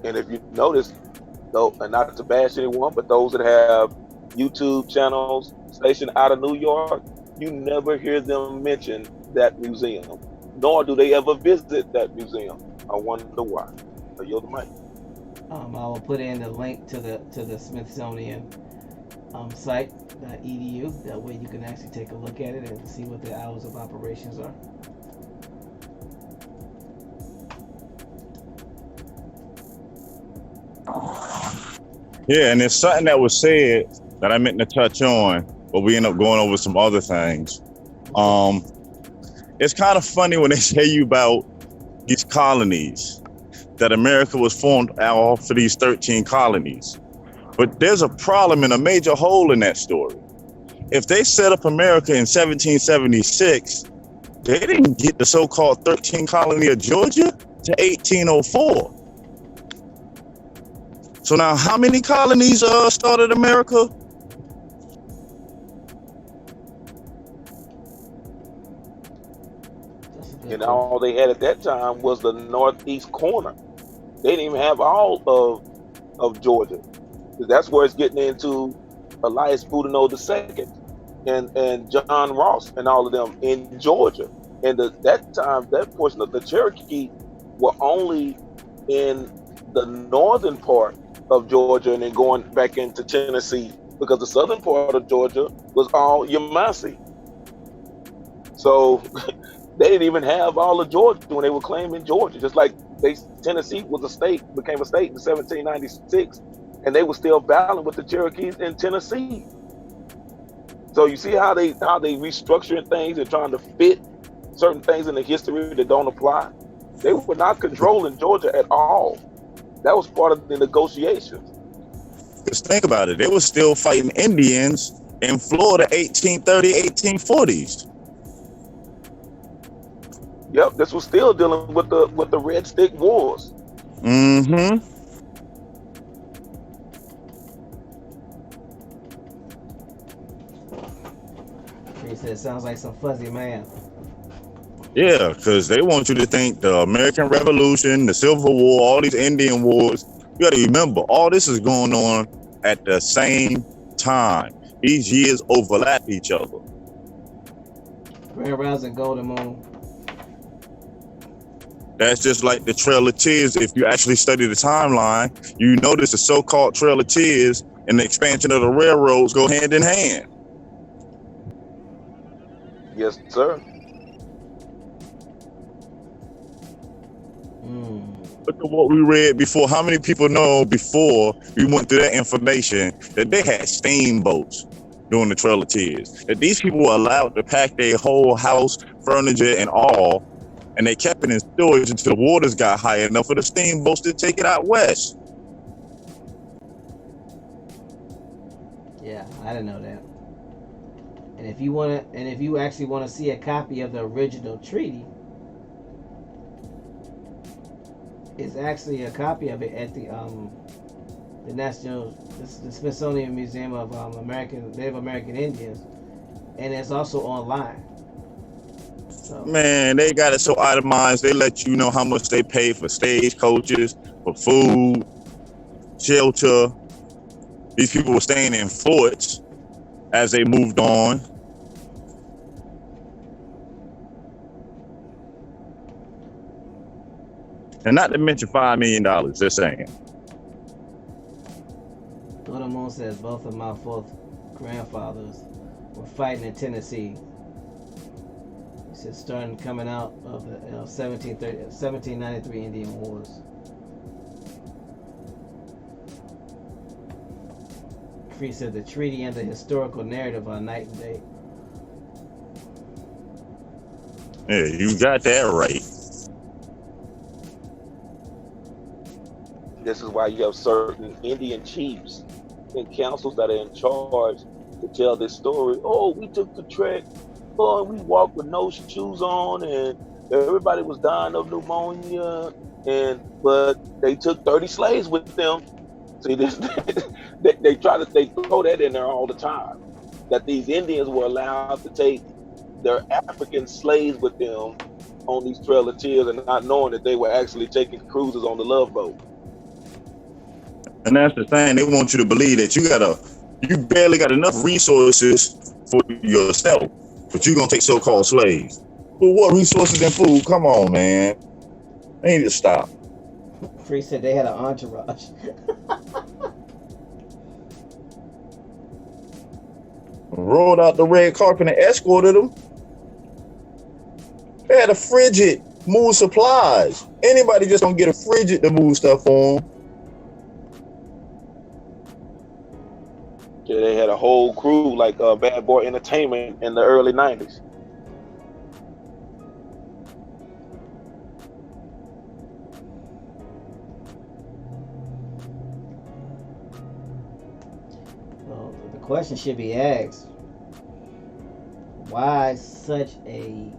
And if you notice, though, and not to bash anyone, but those that have YouTube channels stationed out of New York, you never hear them mention that museum, nor do they ever visit that museum. I wonder why. I yield the mic. I will put in the link to the Smithsonian site .edu. That way you can actually take a look at it and see what the hours of operations are. Yeah, and there's something that was said that I meant to touch on, but we end up going over some other things. It's kind of funny when they say you about these colonies, that America was formed off of these 13 colonies. But there's a problem and a major hole in that story. If they set up America in 1776, they didn't get the so-called 13 colony of Georgia to 1804. So now, how many colonies started America? And all they had at that time was the northeast corner. They didn't even have all of Georgia. That's where it's getting into Elias Boudinot II and John Ross and all of them in Georgia. And that time, that portion of the Cherokee were only in the northern part of Georgia and then going back into Tennessee, because the southern part of Georgia was all Yamasee. So they didn't even have all of Georgia when they were claiming Georgia. Just like Tennessee was a state, became a state in 1796, and they were still battling with the Cherokees in Tennessee. So you see how they restructuring things and trying to fit certain things in the history that don't apply. They were not controlling Georgia at all. That was part of the negotiations. Just think about it. They were still fighting Indians in Florida 1830, 1840s. Yep, this was still dealing with the Red Stick Wars. Mm-hmm. He said, sounds like some fuzzy man. Yeah, because they want you to think the American Revolution, the Civil War, all these Indian wars. You got to remember, all this is going on at the same time. These years overlap each other. Red Rising, Golden Moon. That's just like the Trail of Tears. If you actually study the timeline, you notice the so-called Trail of Tears and the expansion of the railroads go hand in hand. Yes, sir. Look at what we read before. How many people know before we went through that information that they had steamboats during the Trail of Tears? That these people were allowed to pack their whole house, furniture, and all, and they kept it in storage until the waters got high enough for the steamboats to take it out west. Yeah, I didn't know that. And if you actually want to see a copy of the original treaty, it's actually a copy of it at the Smithsonian Museum of Native American Indians and it's also online. So Man, they got it so itemized. They let you know how much they pay for stagecoaches, for food, shelter. These people were staying in forts as they moved on. And not to mention $5 million, they're saying. Little Moon says both of my fourth grandfathers were fighting in Tennessee. He said starting coming out of the 1793 Indian Wars. Cree said the treaty and the historical narrative are night and day. Yeah, you got that right. This is why you have certain Indian chiefs and councils that are in charge to tell this story. Oh, we took the trek. Oh, we walked with no shoes on, and everybody was dying of pneumonia. But they took 30 slaves with them. See, this they throw that in there all the time. That these Indians were allowed to take their African slaves with them on these Trail of Tears, and not knowing that they were actually taking cruises on the Love Boat. And that's the thing. They want you to believe that you barely got enough resources for yourself, but you're gonna take so-called slaves. But what resources and food? Come on, man. They need to stop. Cree said they had an entourage. Rolled out the red carpet and escorted them. They had a frigid move supplies. Anybody just don't get a frigid to move stuff on. Yeah, they had a whole crew like Bad Boy Entertainment in the early 90s. Well, the question should be asked: why such a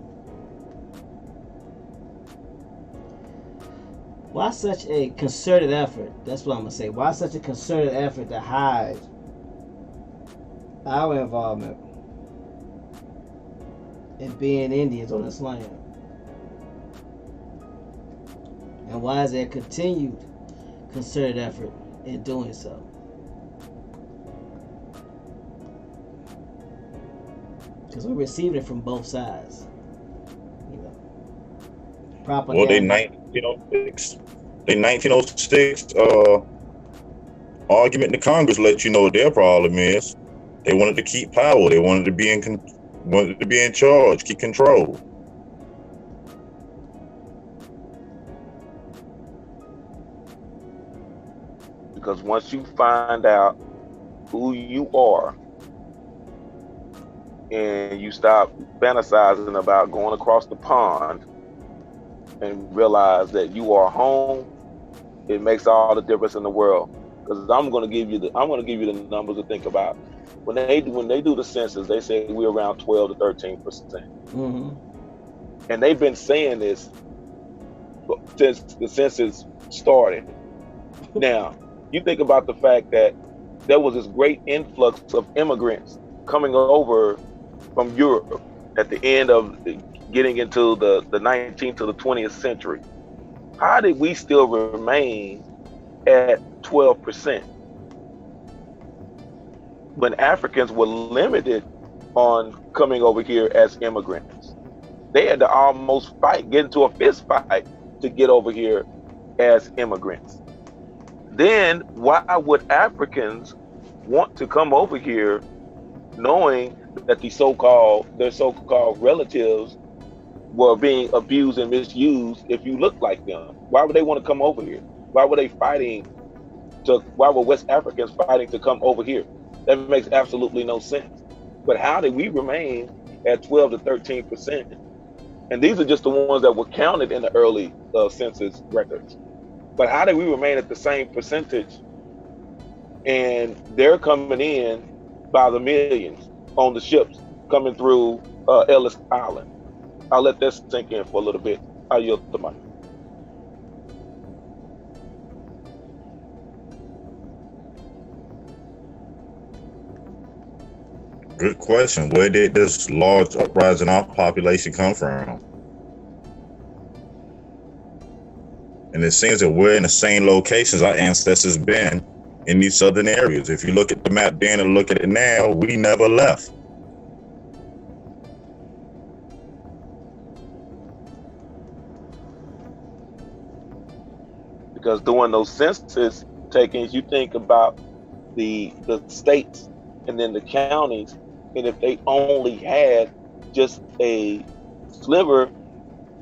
concerted effort? That's what I'm gonna say. Why such a concerted effort to hide our involvement in being Indians on this land? And why is there continued concerted effort in doing so? Because we're receiving it from both sides. You know, propaganda. Well, they 1906. They 1906 argument in the Congress let you know what their problem is. They wanted to keep power. They wanted to be in charge, keep control. Because once you find out who you are and you stop fantasizing about going across the pond and realize that you are home, it makes all the difference in the world. Because I'm going to give you the numbers to think about. When they do the census, they say we're around 12 to 13%. Mm-hmm. And they've been saying this since the census started. Now, you think about the fact that there was this great influx of immigrants coming over from Europe at the end of getting into the 19th to the 20th century. How did we still remain at 12%? When Africans were limited on coming over here as immigrants. They had to almost get into a fist fight to get over here as immigrants. Then why would Africans want to come over here knowing that their so-called relatives were being abused and misused if you look like them? Why would they want to come over here? Why were West Africans fighting to come over here? That makes absolutely no sense. But how did we remain at 12 to 13%? And these are just the ones that were counted in the early census records. But how did we remain at the same percentage? And they're coming in by the millions on the ships coming through Ellis Island. I'll let that sink in for a little bit. I yield the mic. Good question. Where did this large uprising in our population come from? And it seems that we're in the same locations our ancestors been in these southern areas. If you look at the map then and look at it now, we never left. Because during those census takings, you think about the states and then the counties, and if they only had just a sliver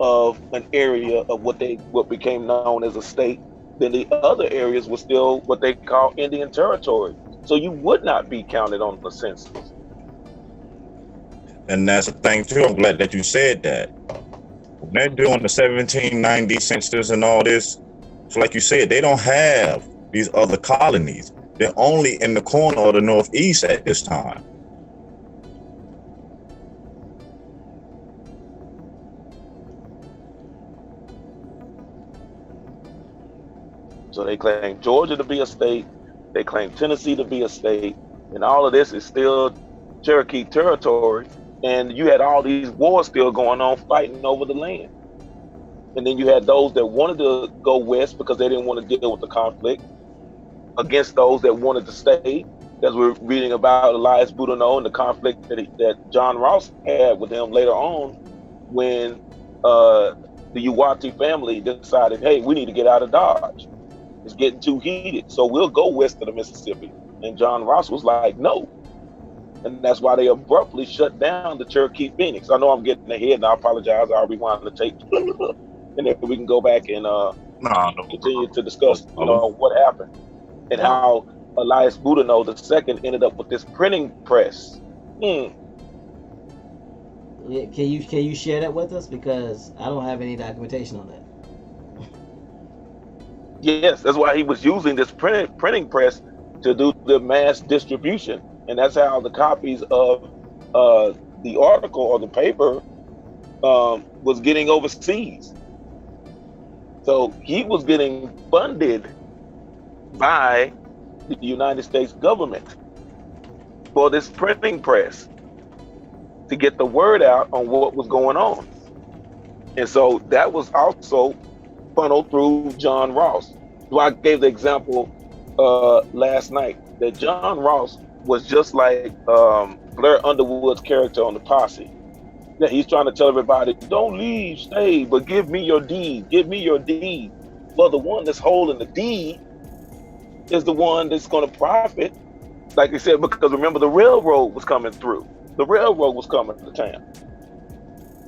of an area of what became known as a state, then the other areas were still what they call Indian territory. So you would not be counted on the census. And that's the thing too. I'm glad that you said that. When they're doing the 1790 census and all this, so like you said, they don't have these other colonies. They're only in the corner of the Northeast at this time. So they claim Georgia to be a state, they claim Tennessee to be a state, and all of this is still Cherokee territory. And you had all these wars still going on, fighting over the land. And then you had those that wanted to go west because they didn't want to deal with the conflict, against those that wanted to stay. As we're reading about Elias Boudinot and the conflict that John Ross had with him later on, when the Oo-watie family decided, hey, we need to get out of Dodge. It's getting too heated, so we'll go west of the Mississippi. And John Ross was like, no. And that's why they abruptly shut down the Cherokee Phoenix. I know I'm getting ahead, and I apologize. I'll rewind the tape. And then we can go back and continue to discuss, what happened and how Elias Boudinot II ended up with this printing press. Can you share that with us, because I don't have any documentation on that. Yes, that's why he was using this printing press to do the mass distribution, and that's how the copies of the article or the paper was getting overseas. So he was getting funded by the United States government for this printing press to get the word out on what was going on. And so that was also funneled through John Ross. So I gave the example last night that John Ross was just like Blair Underwood's character on The Posse. That he's trying to tell everybody, don't leave, stay, but give me your deed, give me your deed. Well, the one that's holding the deed is the one that's going to profit, like they said, because remember, the railroad was coming through. The railroad was coming to town.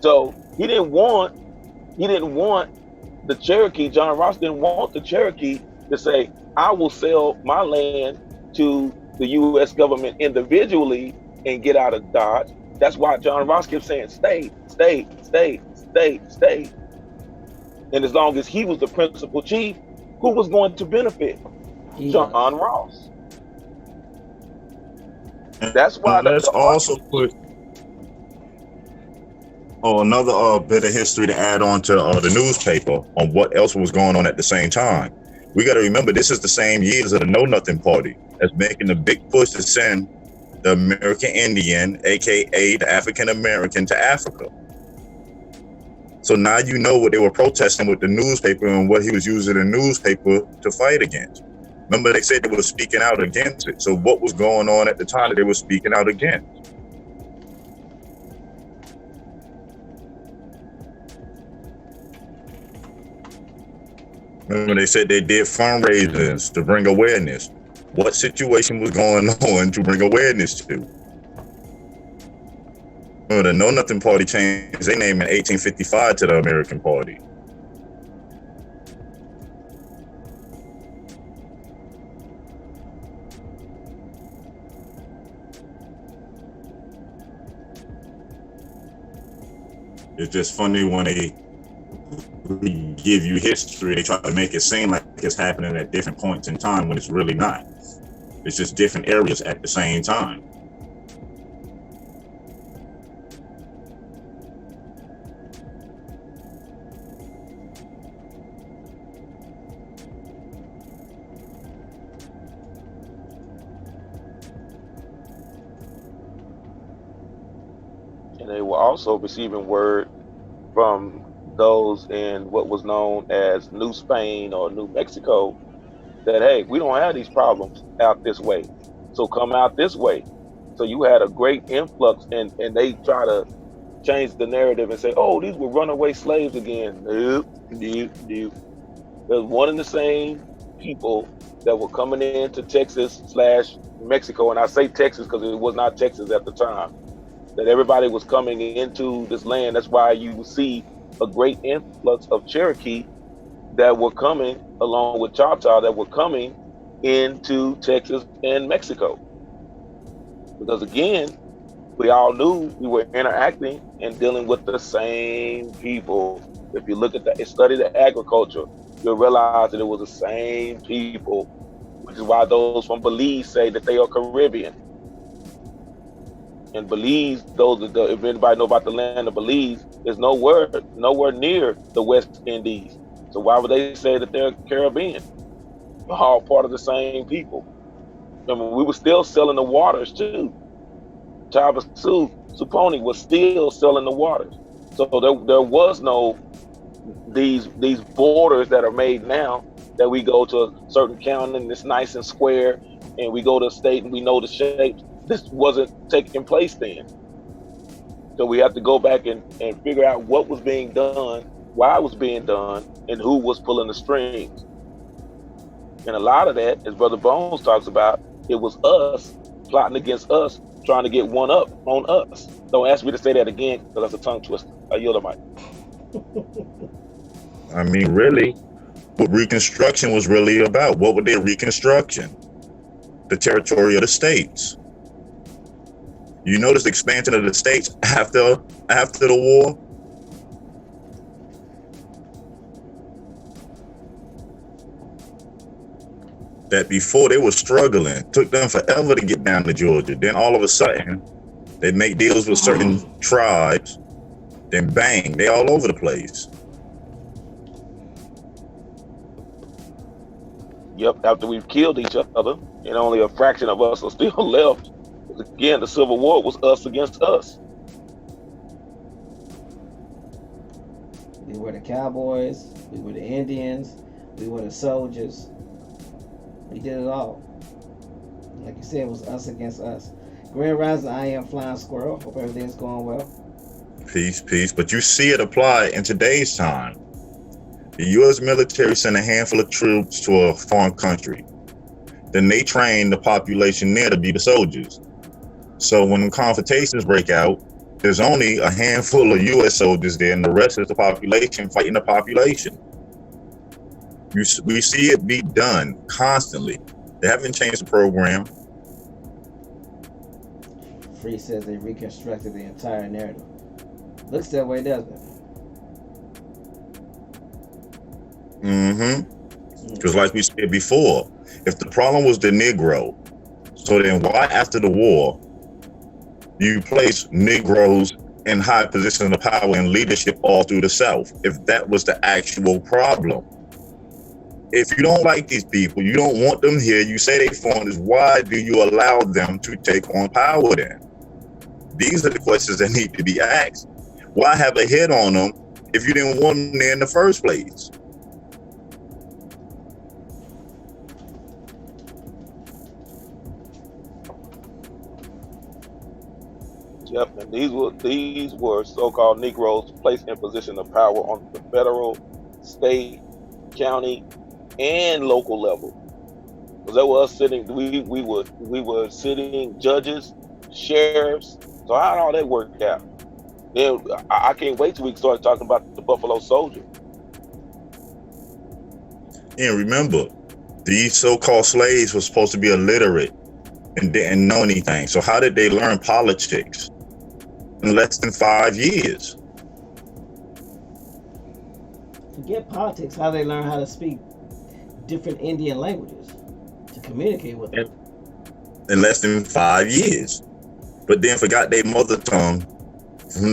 So he didn't want the Cherokee, John Ross didn't want the Cherokee to say, I will sell my land to the U.S. government individually and get out of Dodge. That's why John Ross kept saying, stay, stay, stay, stay, stay. And as long as he was the principal chief, who was going to benefit? John Ross. That's why. Let's also put another bit of history to add on to the newspaper on what else was going on at the same time. We got to remember, this is the same years of the Know Nothing Party that's making the big push to send the American Indian, aka the African American, to Africa. So now you know what they were protesting with the newspaper and what he was using the newspaper to fight against. Remember, they said they were speaking out against it. So what was going on at the time that they were speaking out against? Remember, they said they did fundraisers to bring awareness. What situation was going on to bring awareness to? Remember, the Know Nothing Party changed their name in 1855 to the American Party. It's just funny when they give you history, they try to make it seem like it's happening at different points in time when it's really not. It's just different areas at the same time. and they were also receiving word from those in what was known as New Spain or New Mexico that, hey, we don't have these problems out this way, so come out this way. So you had a great influx, and they try to change the narrative and say, oh, these were runaway slaves again. Nope, nope, nope. There's one and the same people that were coming into Texas slash Mexico, and I say Texas because it was not Texas at the time. That everybody was coming into this land. That's why you would see a great influx of Cherokee that were coming along with Choctaw that were coming into Texas and Mexico. Because again, we all knew we were interacting and dealing with the same people. If you look at the study the agriculture, you'll realize that it was the same people, which is why those from Belize say that they are Caribbean. And Belize, if anybody know about the land of Belize, is nowhere near the West Indies. So why would they say that they're Caribbean? We're all part of the same people. I mean, we were still selling the waters too. Suponi was still selling the waters. So there was no these borders that are made now that we go to a certain county and it's nice and square, and we go to a state and we know the shapes. This wasn't taking place then. So we have to go back and figure out what was being done, why it was being done, and who was pulling the strings. And a lot of that, as Brother Bones talks about, it was us plotting against us, trying to get one up on us. Don't ask me to say that again because that's a tongue twister. I yield the mic. I mean, really, what Reconstruction was really about. What were their Reconstruction? The territory of the states. You notice the expansion of the states after the war? That before they were struggling, took them forever to get down to Georgia. Then all of a sudden, they make deals with certain tribes. Then bang, they all over the place. Yep, after we've killed each other, and only a fraction of us are still left. Again, the Civil War was us against us. We were the cowboys, we were the Indians, we were the soldiers. We did it all. Like you said, it was us against us. Grand Rising, I am Flying Squirrel. Hope everything's going well. Peace, peace. But you see it apply in today's time. The U.S. military sent a handful of troops to a foreign country. Then they train the population there to be the soldiers. So when confrontations break out, there's only a handful of U.S. soldiers there, and the rest is the population fighting the population. We see it be done constantly. They haven't changed the program. Free says they reconstructed the entire narrative. Looks that way, doesn't it? Because like we said before, if the problem was the Negro, so then why after the war you place Negroes in high positions of power and leadership all through the South, if that was the actual problem? If you don't like these people, you don't want them here, you say they foreigners, why do you allow them to take on power then? These are the questions that need to be asked. Why have a head on them if you didn't want them there in the first place? Yep, and these were so-called Negroes placed in position of power on the federal, state, county, and local level. Because there was sitting, we were sitting judges, sheriffs. So how did all that work out? Then I can't wait till we start talking about the Buffalo Soldier. And remember, these so-called slaves were supposed to be illiterate and didn't know anything. So how did they learn politics in less than 5 years? Forget politics, how they learn how to speak different Indian languages to communicate with them. In less than 5 years. But then forgot their mother tongue from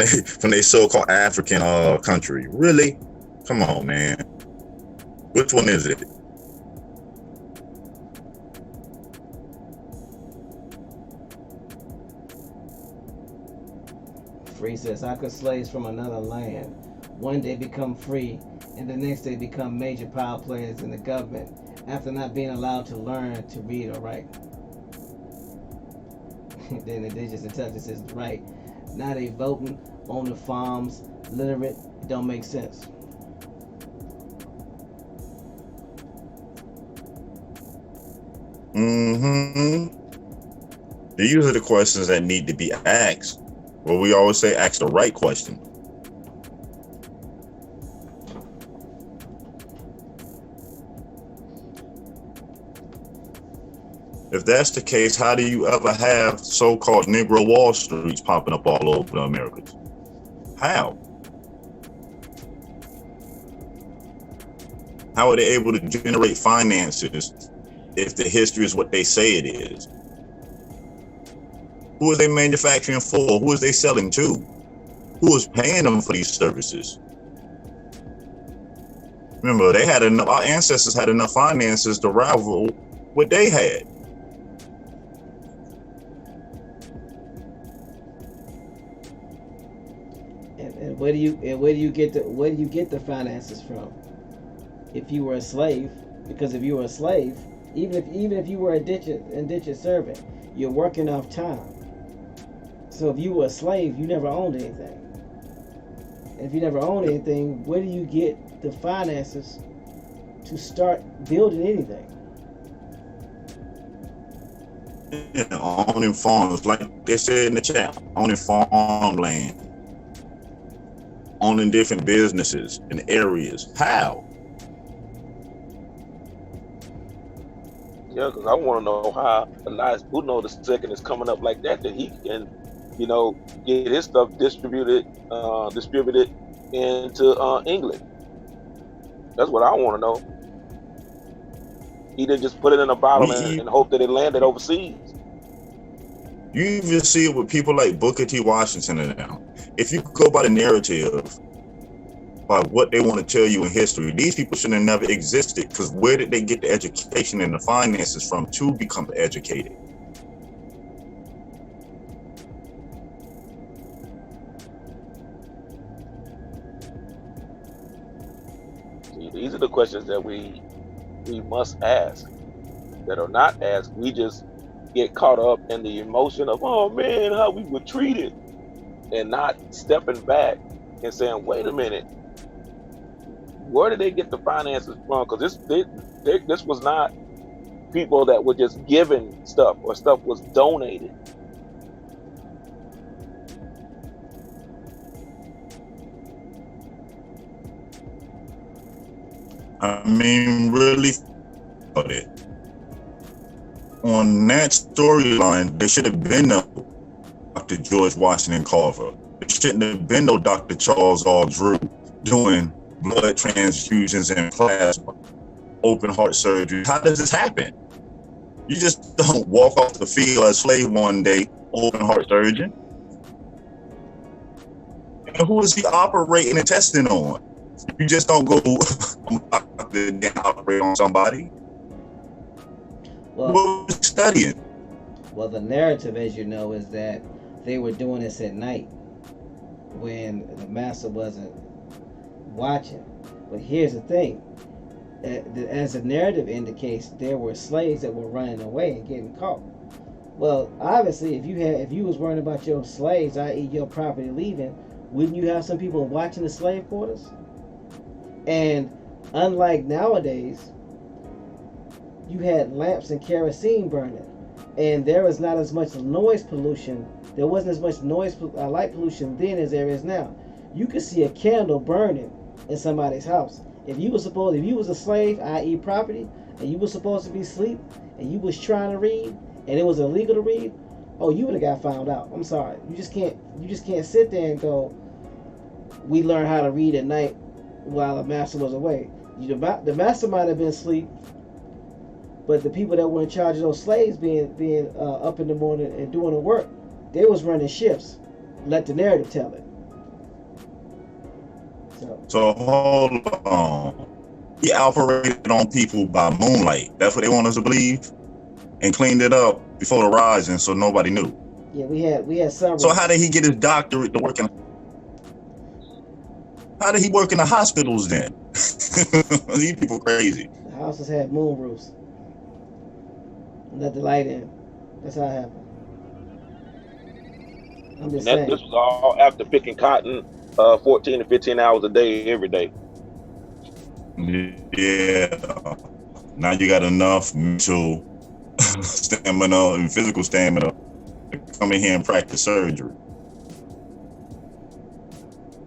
their so-called African country. Really? Come on, man. Which one is it? free says, how could slaves from another land one day become free and the next day become major power players in the government after not being allowed to learn to read or write? Then indigenous intelligence is right. Now they voting, owning farms, literate. It don't make sense. These are the questions that need to be asked. Well, we always say ask the right question. If that's the case, how do you ever have so-called Negro Wall Streets popping up all over the Americas? How? How are they able to generate finances if the history is what they say it is? Who is they manufacturing for? Who is they selling to? Who is paying them for these services? Remember, they had enough, our ancestors had enough finances to rival what they had. And where do you get the finances from? If you were a slave, because if you were a slave, even if you were a indentured servant, you're working off time. So if you were a slave, you never owned anything. And if you never owned anything, where do you get the finances to start building anything? Yeah, owning farms, like they said in the chat, owning farmland, owning different businesses and areas. How? Yeah, because I want to know how Elias Boudinot II is coming up like that he can, get his stuff distributed into England. That's what I want to know. He didn't just put it in a bottle and hope that it landed overseas. You even see it with people like Booker T. Washington now. If you go by the narrative, by what they want to tell you in history, these people should have never existed, because where did they get the education and the finances from to become educated? See, these are the questions that we must ask, that are not asked. We just get caught up in the emotion of, oh man, how we were treated, and not stepping back and saying, wait a minute, where did they get the finances from? Because this was not people that were just given stuff, or stuff was donated. I mean, really, about it. On that storyline, there should have been no Dr. George Washington Carver. There shouldn't have been no Dr. Charles R. Drew doing blood transfusions and plasma, open heart surgery. How does this happen? You just don't walk off the field as a slave one day, open heart surgeon. And who is he operating and testing on? You just don't go operate on somebody. Well, what was studying? Well, the narrative, as you know, is that they were doing this at night when the master wasn't watching. But here's the thing: as the narrative indicates, there were slaves that were running away and getting caught. Well, obviously, if you was worrying about your slaves, i.e., your property leaving, wouldn't you have some people watching the slave quarters? And unlike nowadays, you had lamps and kerosene burning, and there was not as much noise pollution. There wasn't as much light pollution then as there is now. You could see a candle burning in somebody's house. If you was a slave, i.e., property, and you was supposed to be asleep, and you was trying to read, and it was illegal to read, oh, you would have got found out. I'm sorry. You just can't sit there and go, we learned how to read at night while the master was away. The master might have been asleep, but the people that were in charge of those slaves being up in the morning and doing the work, they was running shifts. Let the narrative tell it. So hold on. He operated on people by moonlight. That's what they want us to believe, and cleaned it up before the rising, so nobody knew. Yeah, we had several. So how did he get his doctorate to work in? How did he work in the hospitals then? These people crazy. The houses had moon roofs. Let the light in. That's how it happened. I'm just saying. This was all after picking cotton 14 to 15 hours a day, every day. Yeah. Now you got enough mental stamina and physical stamina to come in here and practice surgery.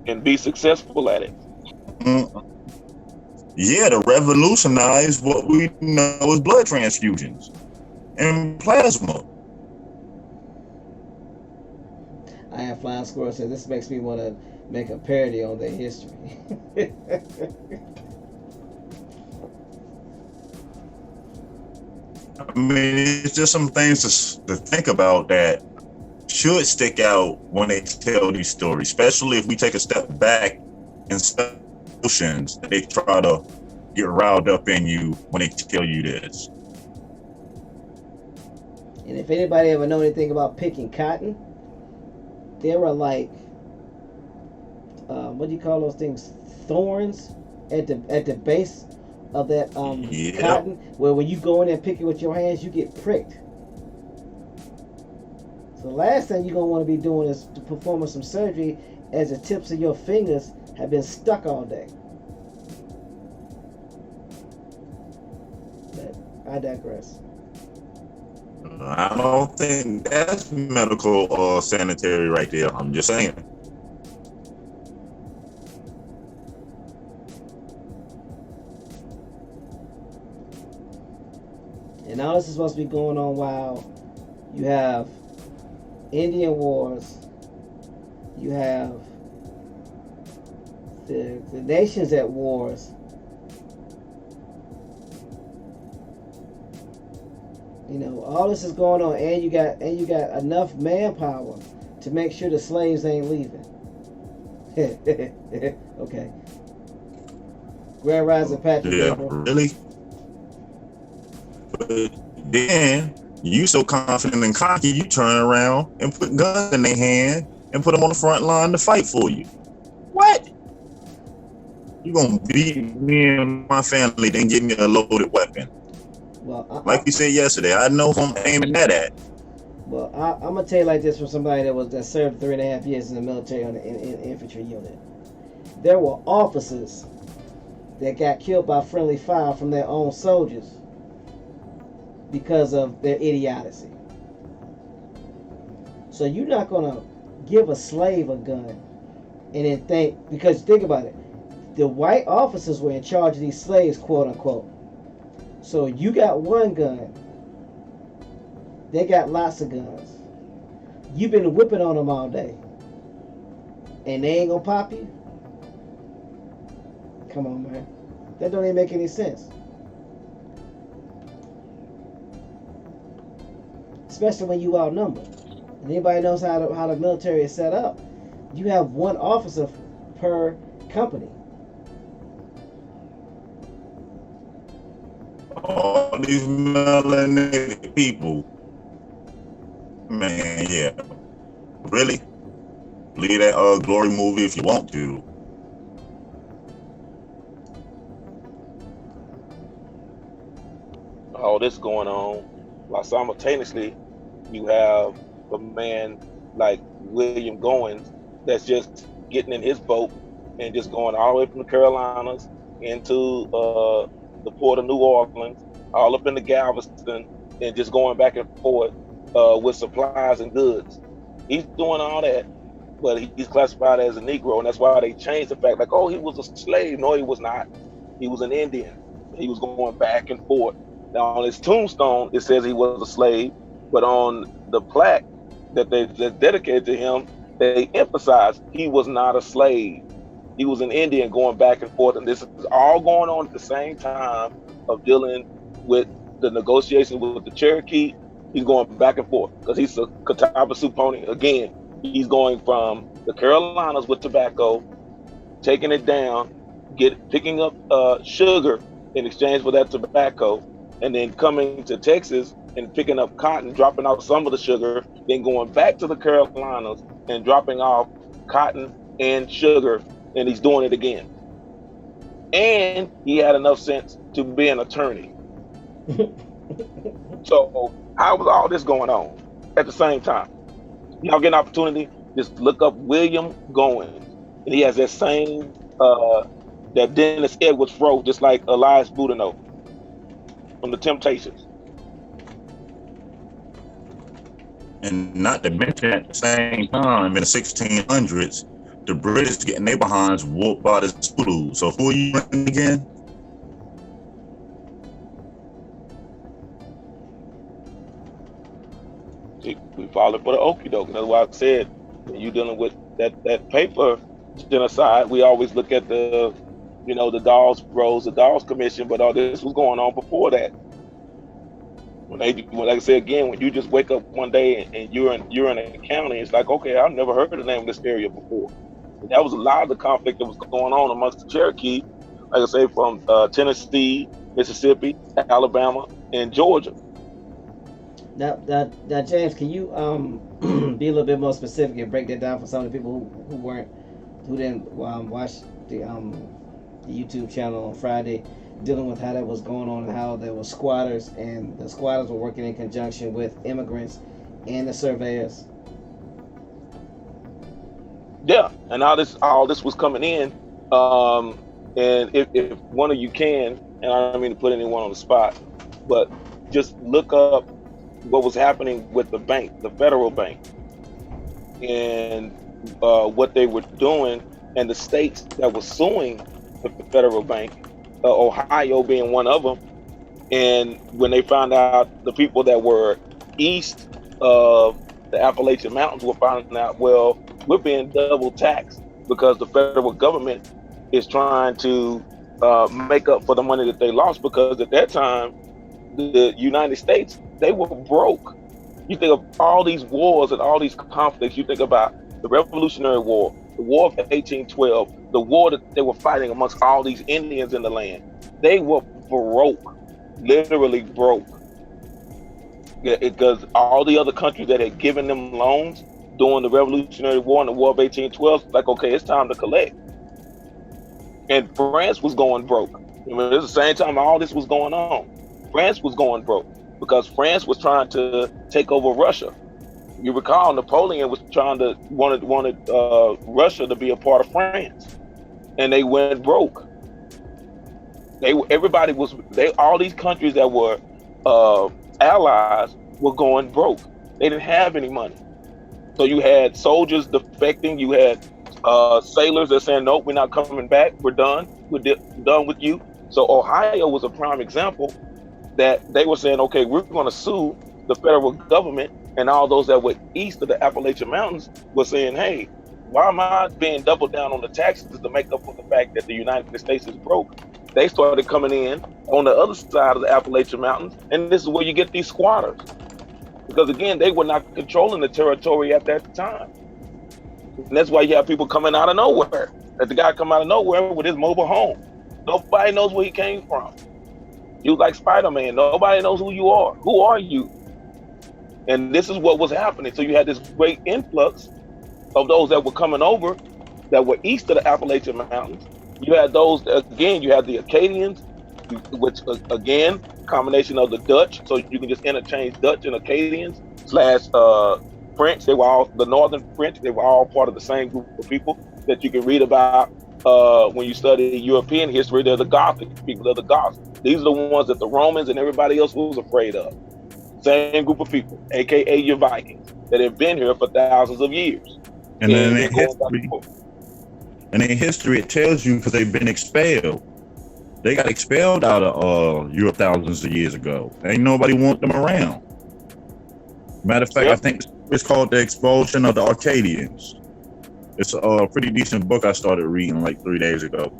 And be successful at it. Yeah, to revolutionize what we know as blood transfusions and plasma. I have Flying Squirrel said this makes me want to make a parody on their history. I mean, it's just some things to think about that should stick out when they tell these stories, especially if we take a step back and emotions that they try to get riled up in you when they tell you this. And if anybody ever know anything about picking cotton, there were like, what do you call those things? Thorns at the base of that cotton, where when you go in there and pick it with your hands, you get pricked. So the last thing you're gonna want to be doing is performing some surgery as the tips of your fingers have been stuck all day. But I digress. I don't think that's medical or sanitary right there. I'm just saying. And all this is supposed to be going on while you have Indian wars, you have the nations at wars. You know, all this is going on, and you got enough manpower to make sure the slaves ain't leaving. Okay. Grand Rising Patrick. Yeah, April. really? But then you so confident and cocky, you turn around and put guns in their hand and put them on the front line to fight for you. What? You gonna beat me and my family, then give me a loaded weapon? Well, like you said yesterday, I know who I'm aiming that at. Well, I'm gonna tell you like this from somebody that served 3.5 years in the military on an infantry unit. There were officers that got killed by friendly fire from their own soldiers because of their idiocy. So you're not gonna give a slave a gun and then think, because think about it, the white officers were in charge of these slaves, quote unquote. So you got one gun, they got lots of guns. You've been whipping on them all day, and they ain't gonna pop you? Come on, man. That don't even make any sense. Especially when you outnumbered. And anybody knows how the military is set up. You have one officer per company. All these melanated people, man, yeah. Really? Leave that Glory movie if you want to. All this going on while simultaneously you have a man like William Goins that's just getting in his boat and just going all the way from the Carolinas into the port of New Orleans, all up into Galveston, and just going back and forth with supplies and goods. He's doing all that, but he's classified as a Negro, and that's why they changed the fact, like, oh, he was a slave. No, he was not. He was an Indian. He was going back and forth. Now, on his tombstone, it says he was a slave, but on the plaque that's dedicated to him, they emphasize he was not a slave. He was an Indian going back and forth, and this is all going on at the same time of dealing with the negotiations with the Cherokee. He's going back and forth because he's a Catawba Sioux pony. Again, he's going from the Carolinas with tobacco, taking it down, picking up sugar in exchange for that tobacco, and then coming to Texas and picking up cotton, dropping off some of the sugar, then going back to the Carolinas and dropping off cotton and sugar, and he's doing it again. And he had enough sense to be an attorney. So how was all this going on at the same time? Y'all get an opportunity, just look up William Goins, and he has that same that Dennis Edwards wrote, just like Elias Boudinot from the Temptations. And not to mention, at the same time, in the 1600s, the British getting their behinds whooped by the Zulus. So who are you running again? We followed for the okie-doke. That's why I said, when you're dealing with that paper genocide, we always look at the, the Dawes Rose, the Dawes Commission, but all this was going on before that. When like I said again, when you just wake up one day and you're in a county, it's like, okay, I've never heard of the name of this area before. And that was a lot of the conflict that was going on amongst the Cherokee, like I say, from Tennessee, Mississippi, Alabama, and Georgia. Now, James, can you be a little bit more specific and break that down for some of the people who didn't watch the YouTube channel on Friday, dealing with how that was going on and how there were squatters, and the squatters were working in conjunction with immigrants and the surveyors? Yeah, and all this was coming in, and if one of you can, and I don't mean to put anyone on the spot, but just look up what was happening with the bank, the federal bank, and what they were doing, and the states that were suing the federal bank, Ohio being one of them. And when they found out the people that were east of the Appalachian Mountains were finding out, well, we're being double taxed because the federal government is trying to make up for the money that they lost, because at that time, the United States, they were broke. You think of all these wars and all these conflicts, you think about the Revolutionary War, the War of 1812, the war that they were fighting amongst all these Indians in the land. They were broke, literally broke. Because all the other countries that had given them loans during the Revolutionary War and the War of 1812, like, okay, it's time to collect. And France was going broke. I mean, it was the same time all this was going on. France was going broke because France was trying to take over Russia. You recall Napoleon was wanted Russia to be a part of France, and they went broke. All these countries that were allies were going broke. They didn't have any money. So you had soldiers defecting. You had sailors that saying, nope, we're not coming back. We're done. We're done with you. So Ohio was a prime example that they were saying, okay, we're going to sue the federal government, and all those that were east of the Appalachian Mountains were saying, hey, why am I being doubled down on the taxes to make up for the fact that the United States is broke? They started coming in on the other side of the Appalachian Mountains, and this is where you get these squatters. Because again, they were not controlling the territory at that time. And that's why you have people coming out of nowhere. That the guy come out of nowhere with his mobile home. Nobody knows where he came from. You like Spider-Man, nobody knows who you are. Who are you? And this is what was happening. So you had this great influx of those that were coming over that were east of the Appalachian Mountains. You had those, again, you had the Acadians, which again, combination of the Dutch. So you can just interchange Dutch and Acadians / French. They were all, the Northern French, they were all part of the same group of people that you can read about when you study European history. They're the Gothic people, they're the Goths. These are the ones that the Romans and everybody else was afraid of. Same group of people, AKA your Vikings, that have been here for thousands of years. And then in history, it tells you because they've been expelled. They got expelled out of Europe thousands of years ago. Ain't nobody want them around. Matter of fact, I think it's called The Expulsion of the Arcadians. It's a pretty decent book I started reading like 3 days ago.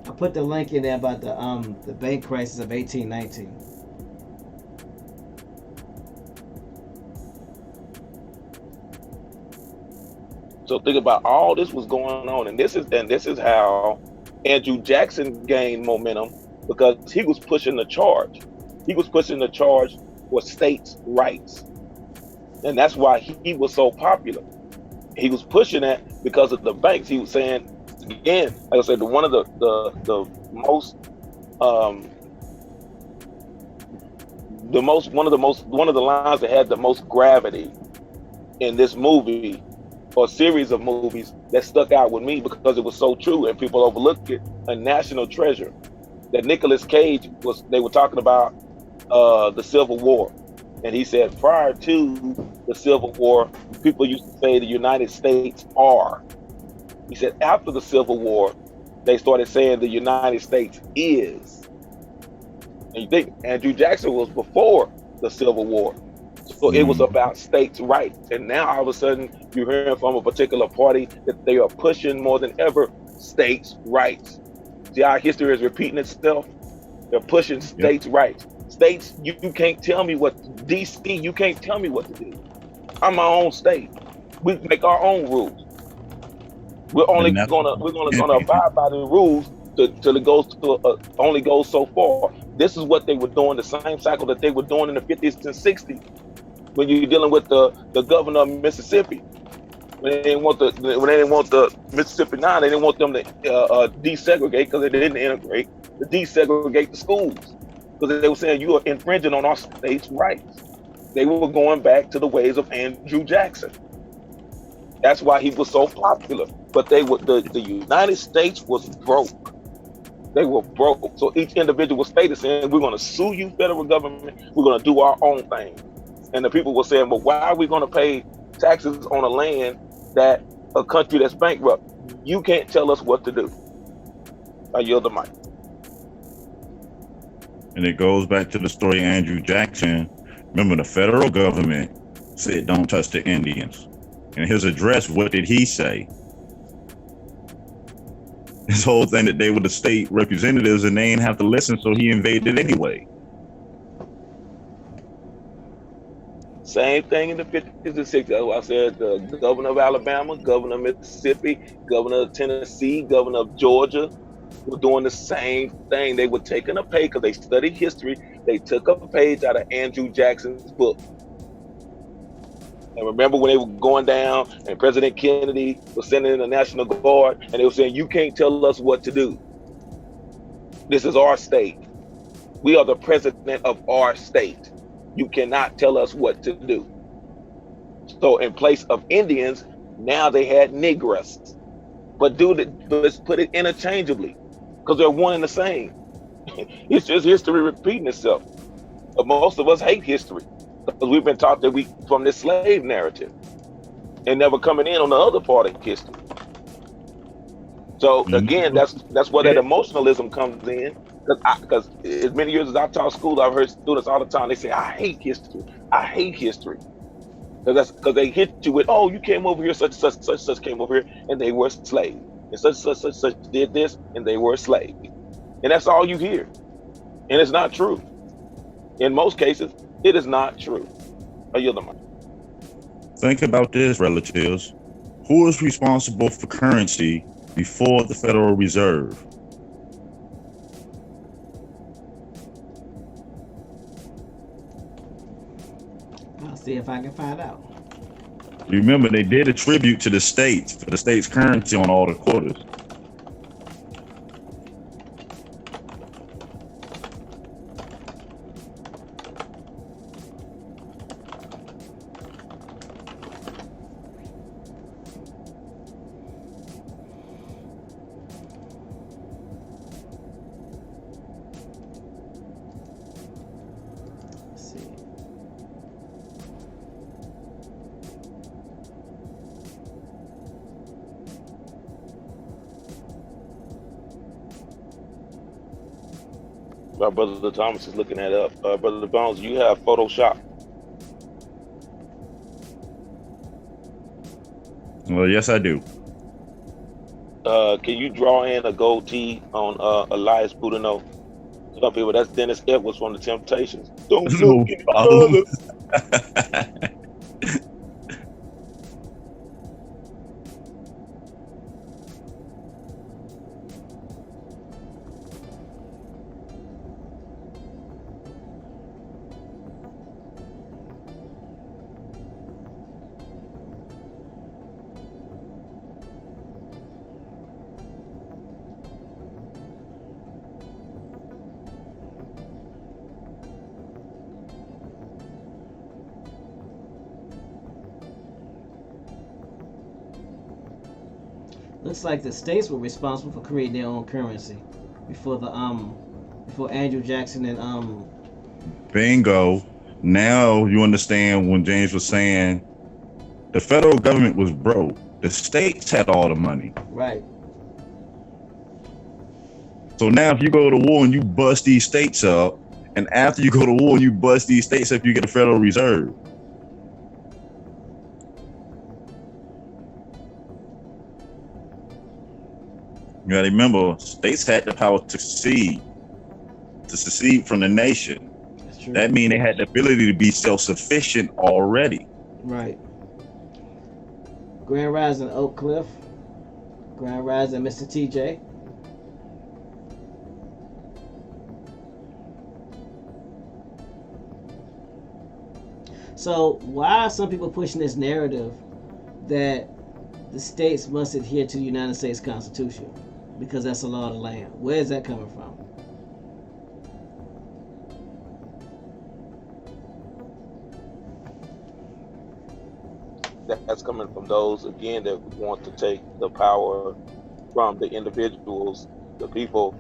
I put the link in there about the bank crisis of 1819. So think about all this was going on, and this is how Andrew Jackson gained momentum because he was pushing the charge. He was pushing the charge for states' rights. And that's why he was so popular. He was pushing that because of the banks. He was saying, again, like I said, one of the most one of the lines that had the most gravity in this movie or series of movies that stuck out with me because it was so true and people overlooked it. A national treasure that Nicolas Cage was. They were talking about the Civil War, and he said prior to the Civil War, people used to say the United States are. He said after the Civil War, they started saying the United States is. And you think Andrew Jackson was before the Civil War. So it was about states' rights. And now all of a sudden you're hearing from a particular party that they are pushing more than ever states' rights. See, our history is repeating itself. They're pushing states' rights. States, you can't tell me what, DC, you can't tell me what to do. I'm my own state. We make our own rules. We're gonna abide by the rules till it goes to only goes so far. This is what they were doing, the same cycle that they were doing in the 50s and 60s when you're dealing with the governor of Mississippi. When they didn't want the Mississippi 9, they didn't want them to desegregate because they didn't integrate, to desegregate the schools because they were saying you are infringing on our state's rights. They were going back to the ways of Andrew Jackson. That's why he was so popular. But the United States was broke. They were broke. So each individual state is saying, we're going to sue you, federal government. We're going to do our own thing. And the people were saying, well, why are we going to pay taxes on a land that a country that's bankrupt? You can't tell us what to do. I yield the mic. And it goes back to the story of Andrew Jackson. Remember, the federal government said, don't touch the Indians. In his address, what did he say? This whole thing that they were the state representatives and they didn't have to listen, so he invaded anyway. Same thing in the 50s and 60s. I said the governor of Alabama, governor of Mississippi, governor of Tennessee, governor of Georgia were doing the same thing. They were taking a page because they studied history. They took a page out of Andrew Jackson's book. And remember when they were going down and President Kennedy was sending in the National Guard and they were saying, you can't tell us what to do. This is our state. We are the president of our state. You cannot tell us what to do. So in place of Indians, now they had Negroes. But let's put it interchangeably because they're one and the same. It's just history repeating itself. But most of us hate history because we've been taught that we from this slave narrative and never coming in on the other part of history. So again, that's where that emotionalism comes in. Because as many years as I've taught school, I've heard students all the time, they say, I hate history. I hate history. Because they hit you with, oh, you came over here, such came over here, and they were slaves. And such did this, and they were slaves. And that's all you hear. And it's not true. In most cases, it is not true. I yield the mic. Think about this, relatives. Who is responsible for currency before the Federal Reserve? I'll see if I can find out. Remember, they did a tribute to the states for the state's currency on all the quarters. My brother Thomas is looking that up. Brother Bones, you have Photoshop? Well, yes, I do. Can you draw in a goatee on Elias Boudinot? Some people, that's Dennis Edwards from the Temptations. Don't look any further. Looks like the states were responsible for creating their own currency before before Andrew Jackson and Bingo. Now you understand when James was saying the federal government was broke. The states had all the money. right. So now if you go to war and you bust these states up, and after you go to war and you bust these states up, you get the Federal Reserve. You gotta remember, states had the power to secede from the nation. That's true. That means they had the ability to be self-sufficient already. Right. Grand Rising Oak Cliff. Grand Rising Mr. TJ. So why are some people pushing this narrative that the states must adhere to the United States Constitution because that's the law of the land? Where is that coming from? That's coming from those, again, that want to take the power from the individuals, the people,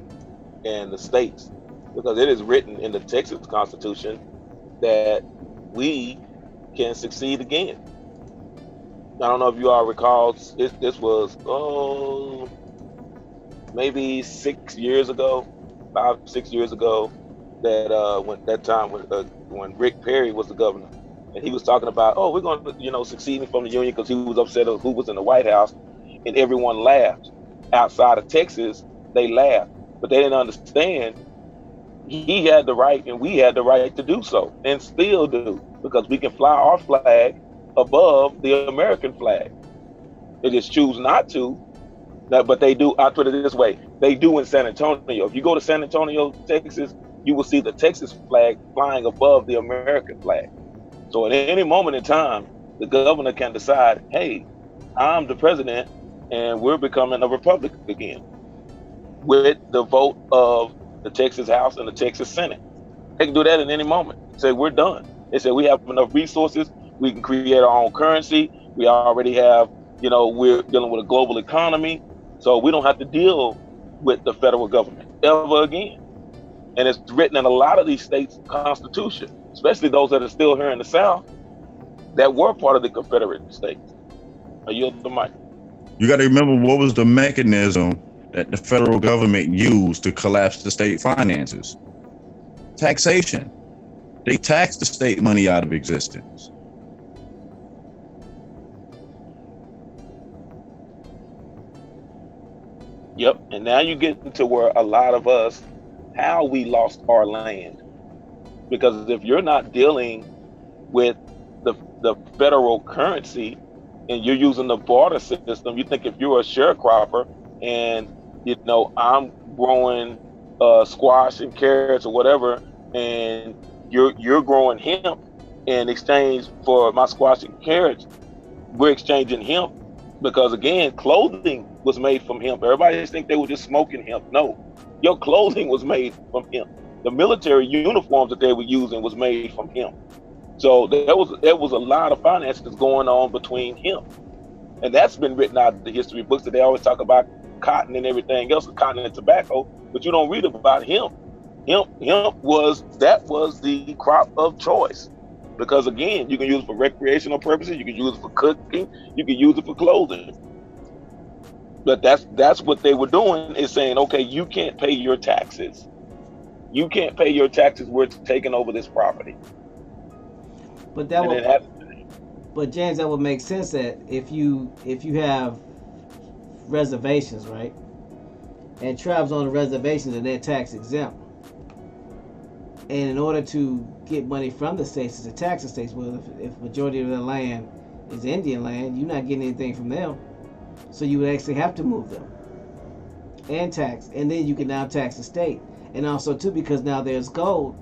and the states. Because it is written in the Texas Constitution that we can succeed again. I don't know if you all recall, this was, maybe 6 years ago, 5, 6 years ago, that when Rick Perry was the governor, and he was talking about, we're going to, succeeding from the Union, because he was upset of who was in the White House, and everyone laughed. Outside of Texas, they laughed, but they didn't understand he had the right and we had the right to do so, and still do, because we can fly our flag above the American flag. They just choose not to, but they do. I put it this way, they do in San Antonio. If you go to San Antonio, Texas, you will see the Texas flag flying above the American flag. So at any moment in time, the governor can decide, hey, I'm the president and we're becoming a republic again, with the vote of the Texas House and the Texas Senate. They can do that at any moment. Say, we're done. They say, we have enough resources. We can create our own currency. We already have, we're dealing with a global economy. So we don't have to deal with the federal government ever again. And it's written in a lot of these states' constitution, especially those that are still here in the South, that were part of the Confederate states. I yield the mic. You got to remember, what was the mechanism that the federal government used to collapse the state finances? Taxation. They taxed the state money out of existence. Yep, and now you get into where a lot of us, how we lost our land. Because if you're not dealing with the federal currency and you're using the barter system, you think if you're a sharecropper and I'm growing squash and carrots or whatever, and you're growing hemp in exchange for my squash and carrots, we're exchanging hemp, because again, clothing was made from hemp. Everybody just think they were just smoking hemp. No, your clothing was made from hemp. The military uniforms that they were using was made from hemp. So there was a lot of finances going on between hemp, and that's been written out in the history books, that they always talk about cotton and everything else, cotton and tobacco, but you don't read about hemp. Hemp was the crop of choice, because again, you can use it for recreational purposes, you can use it for cooking, you can use it for clothing. But that's what they were doing, is saying, okay, you can't pay your taxes. You can't pay your taxes. We're taking over this property. But but James, that would make sense that if you have reservations, right, and tribes on the reservations and they're tax exempt, and in order to get money from the states to tax the states, well, if majority of the land is Indian land, you're not getting anything from them, so you would actually have to move them and tax, and then you can now tax the state, and also too, because now there's gold,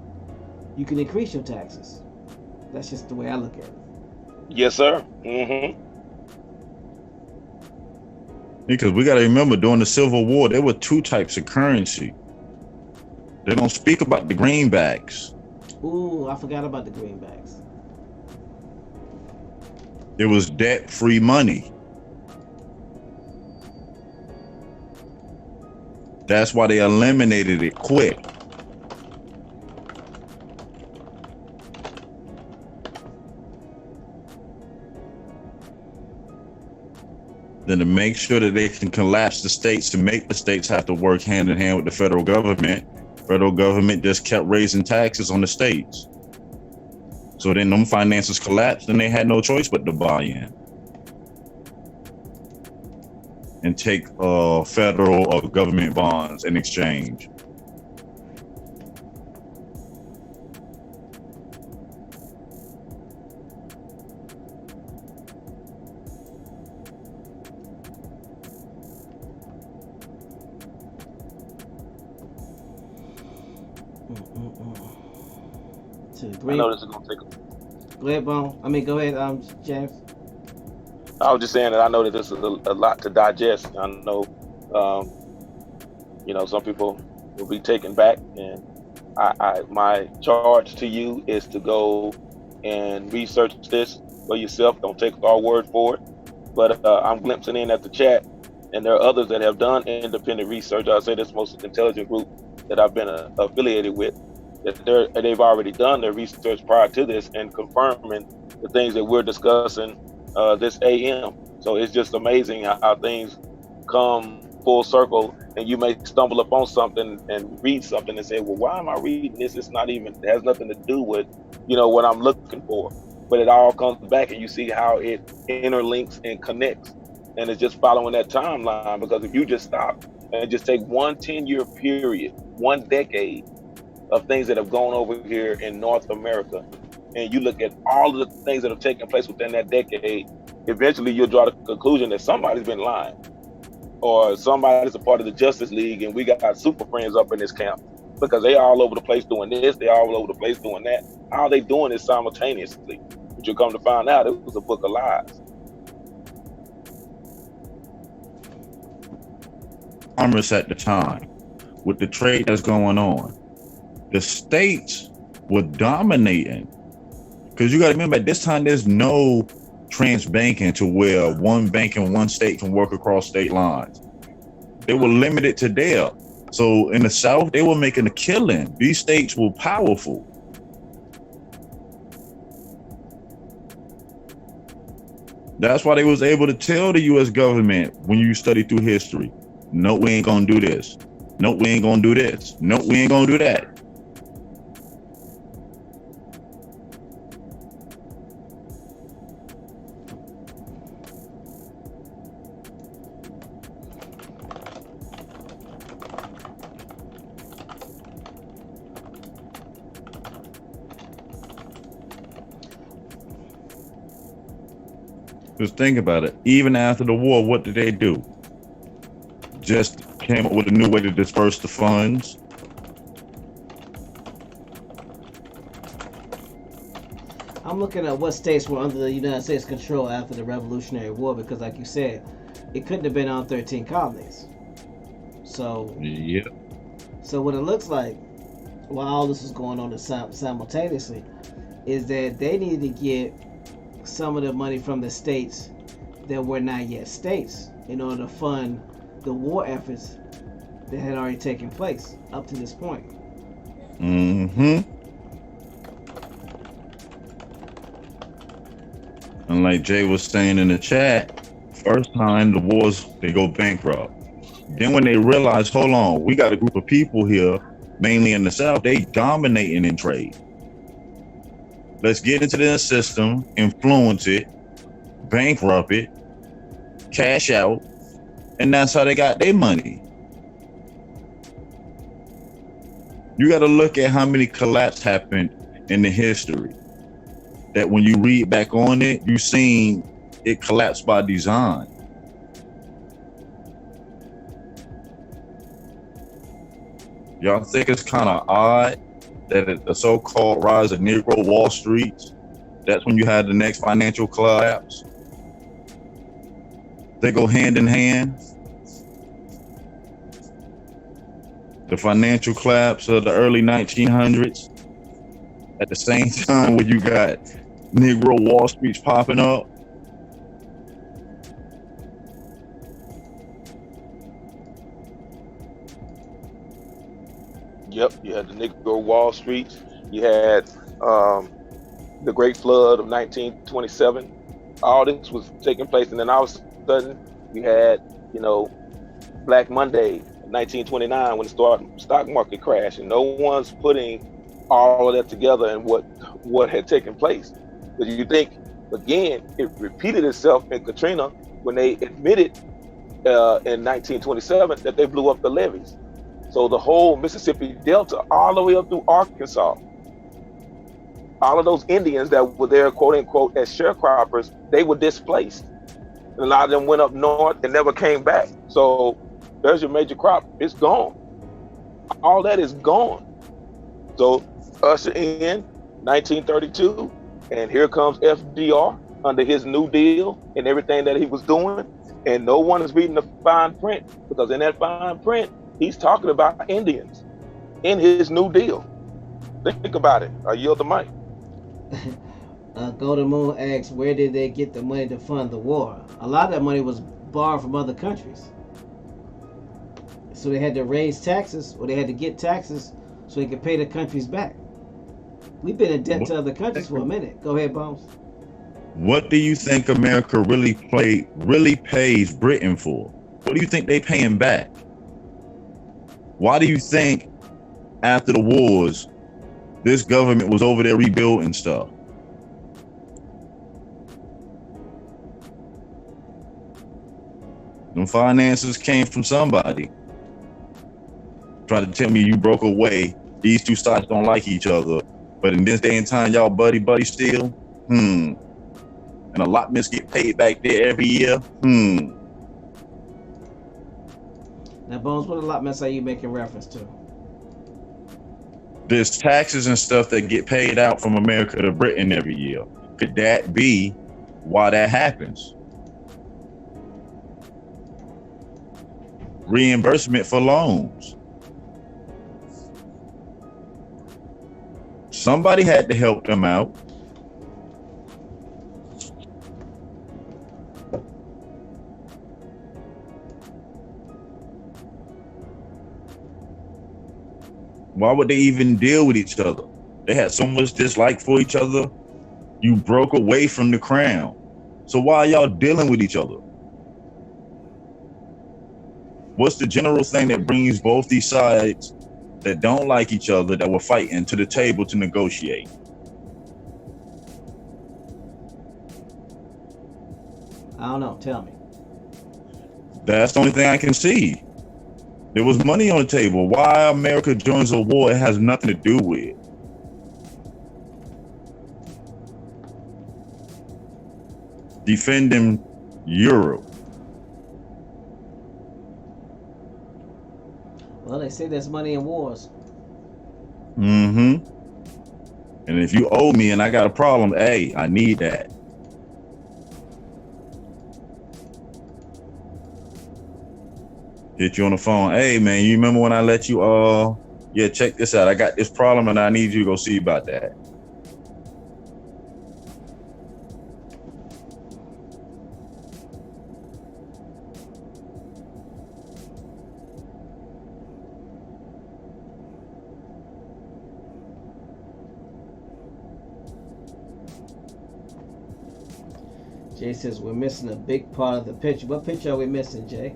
you can increase your taxes. That's just the way I look at it. Yes, sir. Mm-hmm. Because we got to remember, during the Civil War, there were two types of currency. They don't speak about the greenbacks. Ooh, I forgot about the greenbacks. It was debt-free money. That's why they eliminated it quick. Then to make sure that they can collapse the states, to make the states have to work hand in hand with the federal government just kept raising taxes on the states. So then them finances collapsed and they had no choice but to buy in and take federal or government bonds in exchange. I know this is gonna take a Go ahead, Bone. I mean, go ahead, James. I was just saying that I know that this is a lot to digest. I know, some people will be taken back, and my charge to you is to go and research this for yourself. Don't take our word for it. But I'm glimpsing in at the chat, and there are others that have done independent research. I'll say this most intelligent group that I've been affiliated with, that they've already done their research prior to this and confirming the things that we're discussing this AM. So it's just amazing how things come full circle, and you may stumble upon something and read something and say, well, why am I reading this? It's not even, it has nothing to do with, what I'm looking for. But it all comes back, and you see how it interlinks and connects. And it's just following that timeline, because if you just stop and just take 1 10-year period, 1 decade of things that have gone over here in North America, and you look at all of the things that have taken place within that decade, eventually you'll draw the conclusion that somebody's been lying, or somebody's a part of the Justice League, and we got super friends up in this camp, because they all over the place doing this, they all over the place doing that. How are they doing this simultaneously? But you'll come to find out it was a book of lies. Commerce at the time, with the trade that's going on, the states were dominating. Because you got to remember, at this time, there's no trans-banking to where one bank in one state can work across state lines. They were limited to there. So in the South, they were making a killing. These states were powerful. That's why they was able to tell the U.S. government, when you study through history, no, we ain't gonna do this. No, we ain't gonna do this. No, we ain't gonna do that. Just think about it. Even after the war, what did they do? Just came up with a new way to disperse the funds. I'm looking at what states were under the United States control after the Revolutionary War, because like you said, it couldn't have been on 13 colonies. So, yeah. So what it looks like, while all this is going on simultaneously, is that they needed to get some of the money from the states that were not yet states in order to fund the war efforts that had already taken place up to this point. Mm-hmm. And like Jay was saying in the chat, first time the wars, they go bankrupt. Then when they realize, hold on, we got a group of people here, mainly in the South, they dominating in trade. Let's get into their system, influence it, bankrupt it, cash out, and that's how they got their money. You got to look at how many collapses happened in the history, that when you read back on it, you seen it collapsed by design. Y'all think it's kind of odd that the so-called rise of Negro Wall Streets, that's when you had the next financial collapse? They go hand in hand. The financial collapse of the early 1900s, at the same time when you got Negro Wall Streets popping up. Yep, you had the Negro Wall Streets. You had the Great Flood of 1927. All this was taking place, and then all of a sudden you had, you know, Black Monday, 1929, when the stock market crashed, and no one's putting all of that together and what had taken place. Because you think again, it repeated itself in Katrina when they admitted in 1927 that they blew up the levees. So the whole Mississippi Delta, all the way up through Arkansas, all of those Indians that were there, quote unquote, as sharecroppers, they were displaced. And a lot of them went up north and never came back. So there's your major crop. It's gone. All that is gone. So usher in 1932, and here comes FDR under his New Deal and everything that he was doing. And no one is reading the fine print, because in that fine print, he's talking about Indians in his New Deal. Think about it. I yield the mic. Golden Moon asks, where did they get the money to fund the war? A lot of that money was borrowed from other countries. So they had to raise taxes, or they had to get taxes so they could pay the countries back. We've been in debt to other countries for a minute. Go ahead, Bones. What do you think America really pays Britain for? What do you think they paying back? Why do you think after the wars, this government was over there rebuilding stuff? Them finances came from somebody. Trying to tell me you broke away. These two sides don't like each other. But in this day and time, y'all buddy still? And allotments get paid back there every year? Now, Bones, what allotments are you making reference to? There's taxes and stuff that get paid out from America to Britain every year. Could that be why that happens? Reimbursement for loans. Somebody had to help them out. Why would they even deal with each other? They had so much dislike for each other. You broke away from the crown. So why are y'all dealing with each other? What's the general thing that brings both these sides that don't like each other, that were fighting, to the table to negotiate? I don't know. Tell me. That's the only thing I can see. There was money on the table. Why America joins a war, it has nothing to do with. Defending Europe. Well, they say there's money in wars. And if you owe me and I got a problem, hey, I need that. Hit you on the phone. Hey, man, you remember when I let you, yeah, check this out. I got this problem and I need you to go see about that. Jay says we're missing a big part of the picture. What picture are we missing, Jay?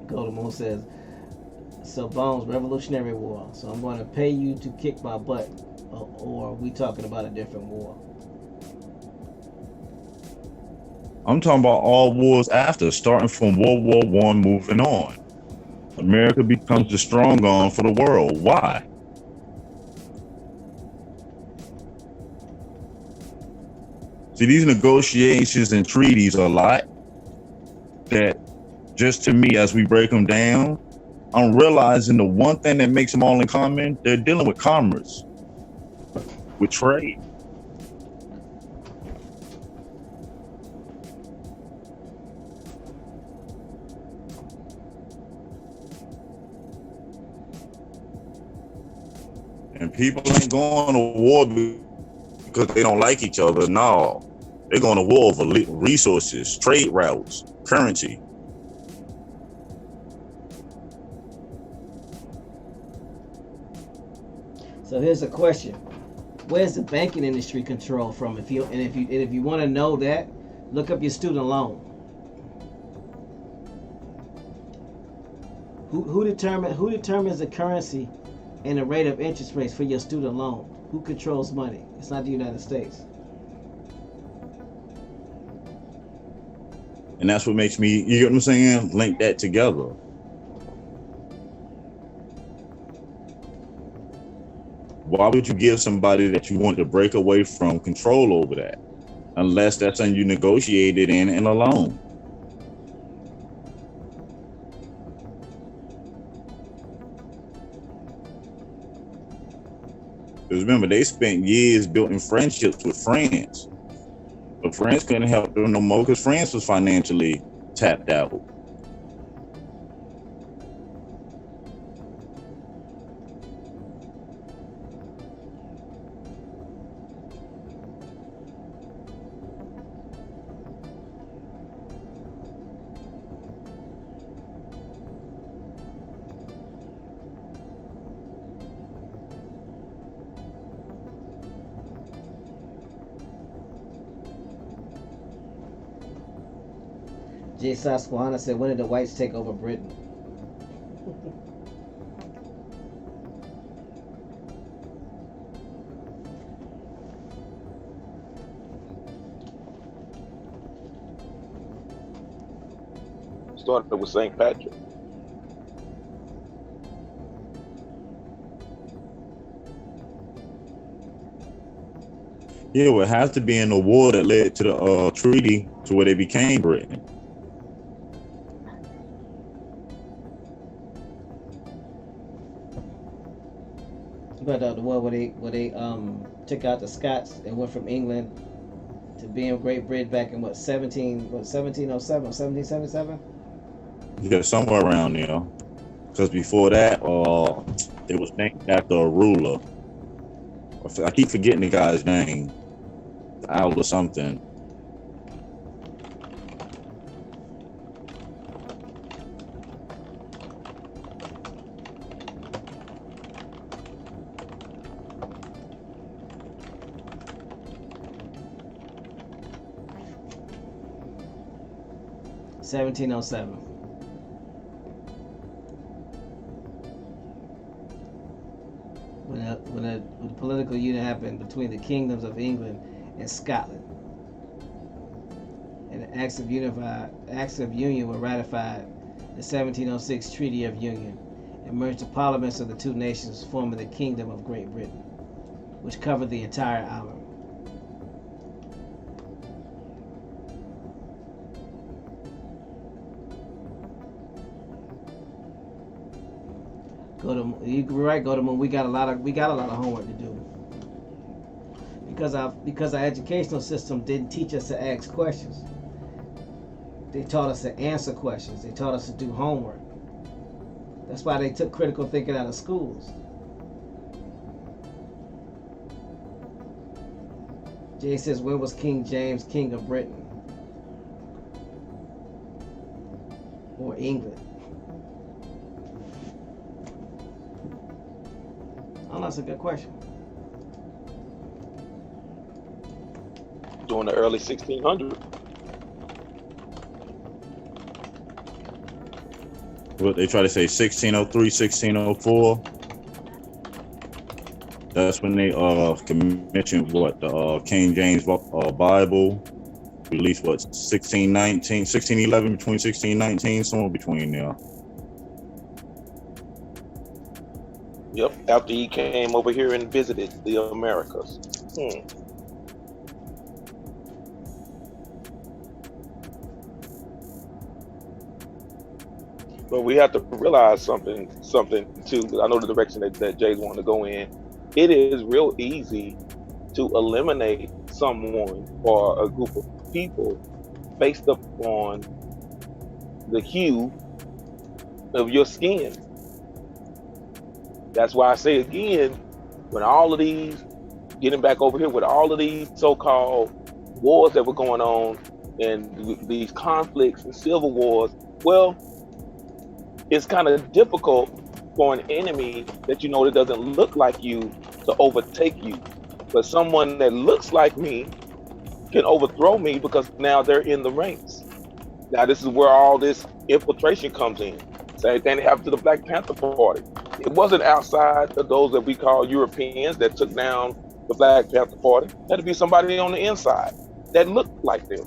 Golden Moon says, so Bones, Revolutionary War. So I'm going to pay you to kick my butt. Or are we talking about a different war? I'm talking about all wars after, starting from World War I, moving on. America becomes the strong arm for the world. Why? See, these negotiations and treaties are a lot that, just to me, as we break them down, I'm realizing the one thing that makes them all in common, they're dealing with commerce, with trade. And people ain't going to war because they don't like each other. No, they're going to war over resources, trade routes, currency. So here's a question: where's the banking industry control from? If you want to know that, look up your student loan. Who determines the currency and the rate of interest rates for your student loan? Who controls money? It's not the United States. And that's what makes me, you get what I'm saying, link that together. Why would you give somebody that you want to break away from control over that? Unless that's something you negotiated in a loan. Because remember, they spent years building friendships with France. But France couldn't help them no more because France was financially tapped out. J. Susquehanna said, when did the whites take over Britain? Started with St. Patrick. Yeah, well, it has to be in the war that led to the treaty to where they became Britain. But the war where they took out the Scots and went from England to being Great Britain back in 1707 or 1777? Yeah, somewhere around there. Because before that, it was named after a ruler. I keep forgetting the guy's name. Owl or something. $1707. When a political union happened between the kingdoms of England and Scotland, and the acts of union were ratified. The 1706 Treaty of Union and merged the parliaments of the two nations, forming the Kingdom of Great Britain, which covered the entire island. Go to Moon. We got a lot of homework to do because our educational system didn't teach us to ask questions. They taught us to answer questions. They taught us to do homework. That's why they took critical thinking out of schools. Jay says, when was King James king of Britain or England? Oh, that's a good question. During the early 1600s. What they try to say, 1603, 1604. That's when they commissioned the King James Bible. Released 1619, 1611, between 1619, somewhere between there. Yep, after he came over here and visited the Americas. But we have to realize something too. I know the direction that Jay's wanting to go in. It is real easy to eliminate someone or a group of people based upon the hue of your skin. That's why I say again, when all of these, getting back over here, with all of these so-called wars that were going on and these conflicts and civil wars, well, it's kind of difficult for an enemy that you know that doesn't look like you to overtake you. But someone that looks like me can overthrow me because now they're in the ranks. Now this is where all this infiltration comes in. Same thing that happened to the Black Panther Party. It wasn't outside of those that we call Europeans that took down the Black Panther Party. It had to be somebody on the inside that looked like them.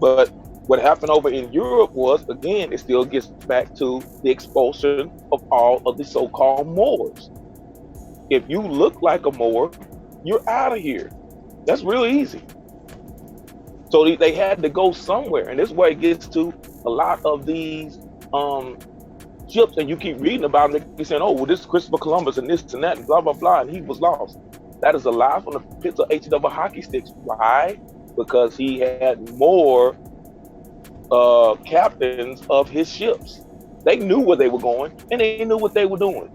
But what happened over in Europe was, again, it still gets back to the expulsion of all of the so-called Moors. If you look like a Moor, you're out of here. That's real easy. So they had to go somewhere, and this is where it gets to a lot of these ships, and you keep reading about them, they saying, oh, well, this is Christopher Columbus and this and that and blah, blah, blah, and he was lost. That is a lie from the pits of H double hockey sticks. Why? Because he had more captains of his ships. They knew where they were going, and they knew what they were doing.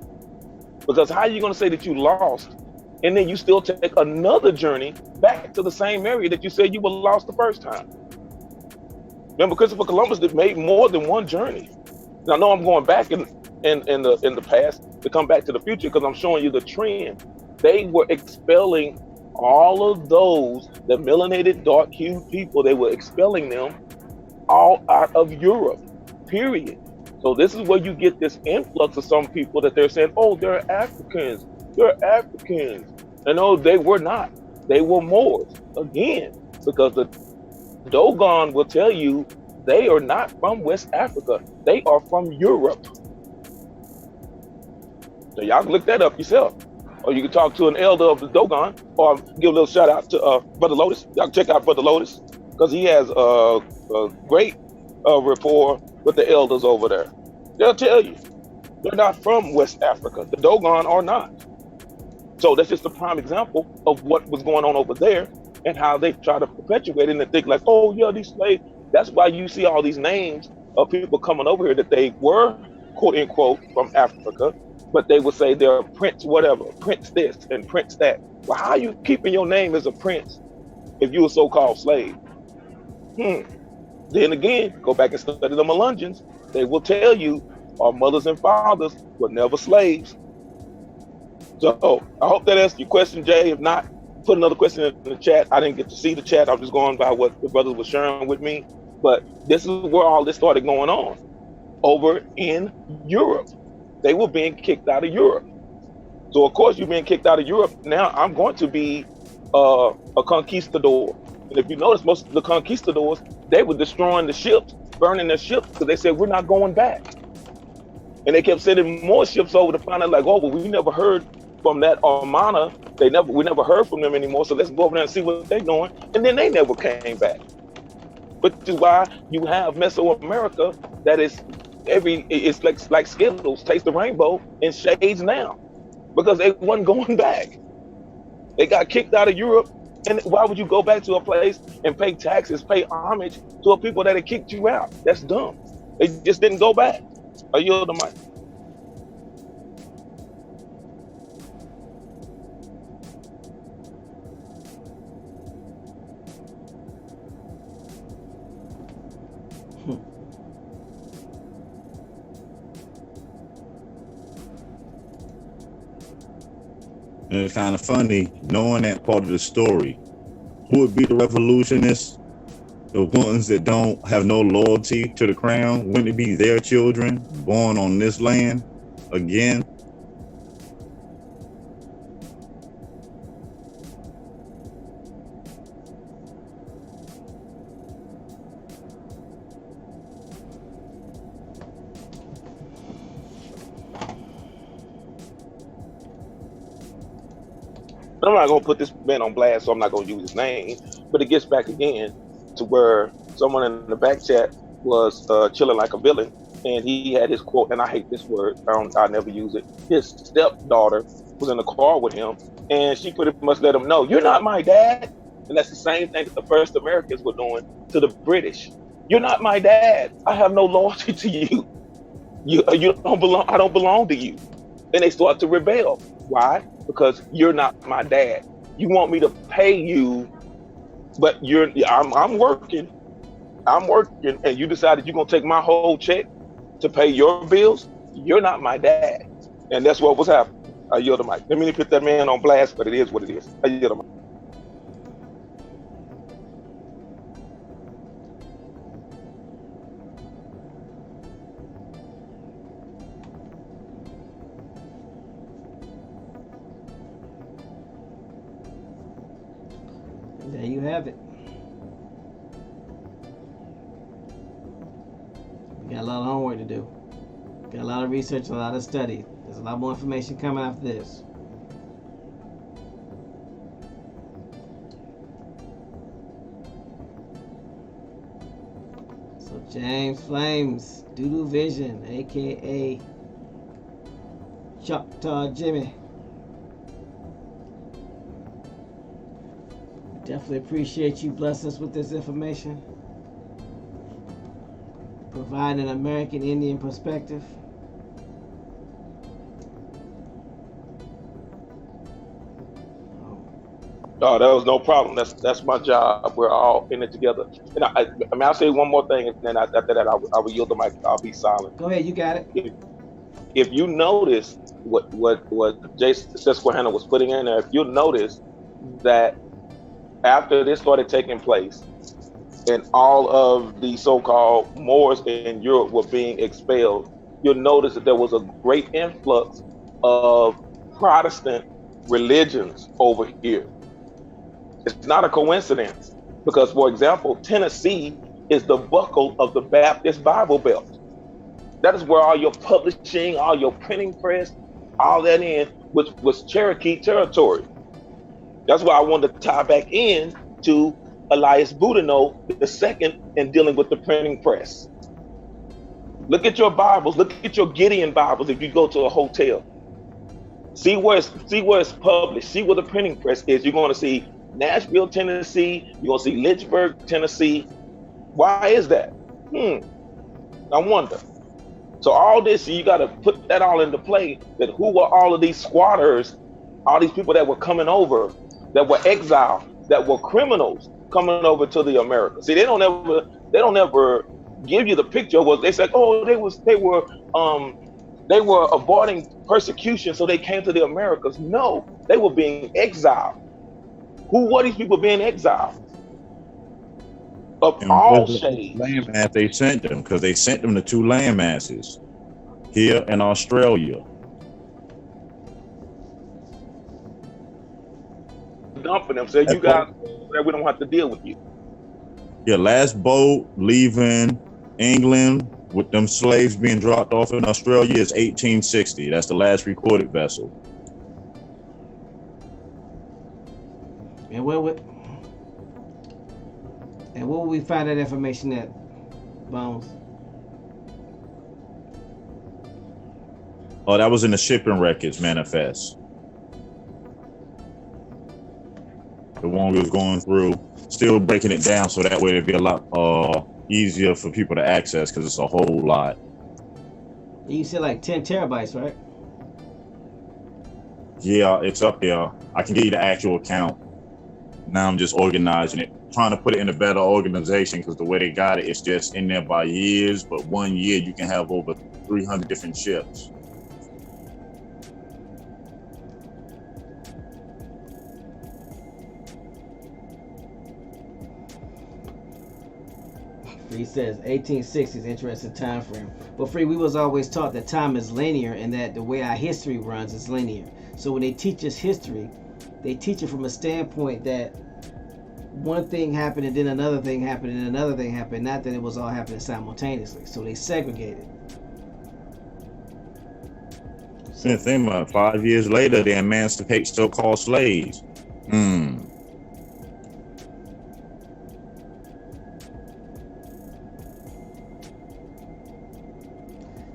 Because how are you going to say that you lost, and then you still take another journey back to the same area that you said you were lost the first time? Remember, Christopher Columbus made more than one journey. Now, I know I'm going back in the past to come back to the future because I'm showing you the trend. They were expelling all of those, the melanated, dark-hued people. They were expelling them all out of Europe, period. So this is where you get this influx of some people that they're saying, oh, they're Africans. They're Africans. And no, they were not. They were Moors. Again, because the Dogon will tell you they are not from West Africa. They are from Europe. So y'all can look that up yourself. Or you can talk to an elder of the Dogon, or give a little shout out to Brother Lotus. Y'all can check out Brother Lotus, because he has a great rapport with the elders over there. They'll tell you they're not from West Africa. The Dogon are not. So that's just a prime example of what was going on over there and how they try to perpetuate it and think like, oh yeah, these slaves. That's why you see all these names of people coming over here that they were, quote unquote, from Africa, but they would say they're prince whatever, prince this and prince that. Well, how are you keeping your name as a prince if you're a so-called slave? Then again, go back and study the Melungeons. They will tell you our mothers and fathers were never slaves. So I hope that answers your question, Jay. If not, put another question in the chat. I didn't get to see the chat. I'm just going by what the brothers were sharing with me. But this is where all this started going on. Over in Europe, they were being kicked out of Europe. So of course you're being kicked out of Europe. Now I'm going to be a conquistador. And if you notice, most of the conquistadors, they were destroying the ships, burning their ships, because they said, we're not going back. And they kept sending more ships over to find out like, oh, well, we never heard from that Armada. We never heard from them anymore. So let's go over there and see what they're doing. And then they never came back. Which is why you have Mesoamerica that is it's like Skittles, taste the rainbow in shades now, because they wasn't going back. They got kicked out of Europe. And why would you go back to a place and pay taxes, pay homage to a people that had kicked you out? That's dumb. They just didn't go back. I yield the mic. And it's kind of funny knowing that part of the story. Who would be the revolutionists? The ones that don't have no loyalty to the crown? Wouldn't it be their children born on this land again? I'm not going to put this man on blast, so I'm not going to use his name. But it gets back again to where someone in the back chat was chilling like a villain, and he had his quote, and I hate this word, I never use it. His stepdaughter was in the car with him, and she pretty much let him know, you're not my dad. And that's the same thing that the first Americans were doing to the British. You're not my dad. I have no loyalty to you. You don't belong. I don't belong to you. And they start to rebel. Why? because you're not my dad. You want me to pay you, but I'm working. I'm working, and you decided you're gonna take my whole check to pay your bills. You're not my dad, and that's what was happening. I yield the mic. Let me put that man on blast, but it is what it is. I yield the mic. There you have it. We got a lot of homework to do. Got a lot of research, a lot of study. There's a lot more information coming after this. So James Flames, Doodoo Vision, aka Choctaw Jimmy. Definitely appreciate you blessing us with this information. Provide an American Indian perspective. Oh, that was no problem. That's my job. We're all in it together. And I mean, I'll say one more thing, and then after that, I will yield the mic. I'll be silent. Go ahead, you got it. If you notice what Jason Susquehanna was putting in there, if you notice that after this started taking place, and all of the so-called Moors in Europe were being expelled, you'll notice that there was a great influx of Protestant religions over here. It's not a coincidence because, for example, Tennessee is the buckle of the Baptist Bible Belt. That is where all your publishing, all your printing press, all that in, which was Cherokee territory. That's why I wanted to tie back in to Elias Boudinot the second in dealing with the printing press. Look at your Bibles. Look at your Gideon Bibles. If you go to a hotel, see where it's published. See where the printing press is. You're going to see Nashville, Tennessee. You're going to see Lynchburg, Tennessee. Why is that? I wonder. So all this, you got to put that all into play. That who were all of these squatters? All these people that were coming over, that were exiled, that were criminals coming over to the Americas. See, they don't ever give you the picture of what they said. Oh, they were avoiding persecution, so they came to the Americas. No, they were being exiled. Who were these people being exiled? Of all shades. Landmass they sent them, because they sent them to two landmasses here in Australia. Dumping them, said, you guys, we don't have to deal with you. Your last boat leaving England with them slaves being dropped off in Australia is 1860. That's the last recorded vessel. And where would we find that information at, Bones? Oh, that was in the shipping records manifest. The one we was going through, still breaking it down so that way it'd be a lot easier for people to access because it's a whole lot. You said like 10 terabytes, right? Yeah, it's up there. I can give you the actual count. Now I'm just organizing it, trying to put it in a better organization because the way they got it, it's just in there by years. But 1 year you can have over 300 different ships. He says 1860 is interesting time frame. But Free, we was always taught that time is linear and that the way our history runs is linear. So when they teach us history, they teach it from a standpoint that one thing happened and then another thing happened and another thing happened, not that it was all happening simultaneously. So they segregated. So think about it, 5 years later, they emancipate so-called slaves.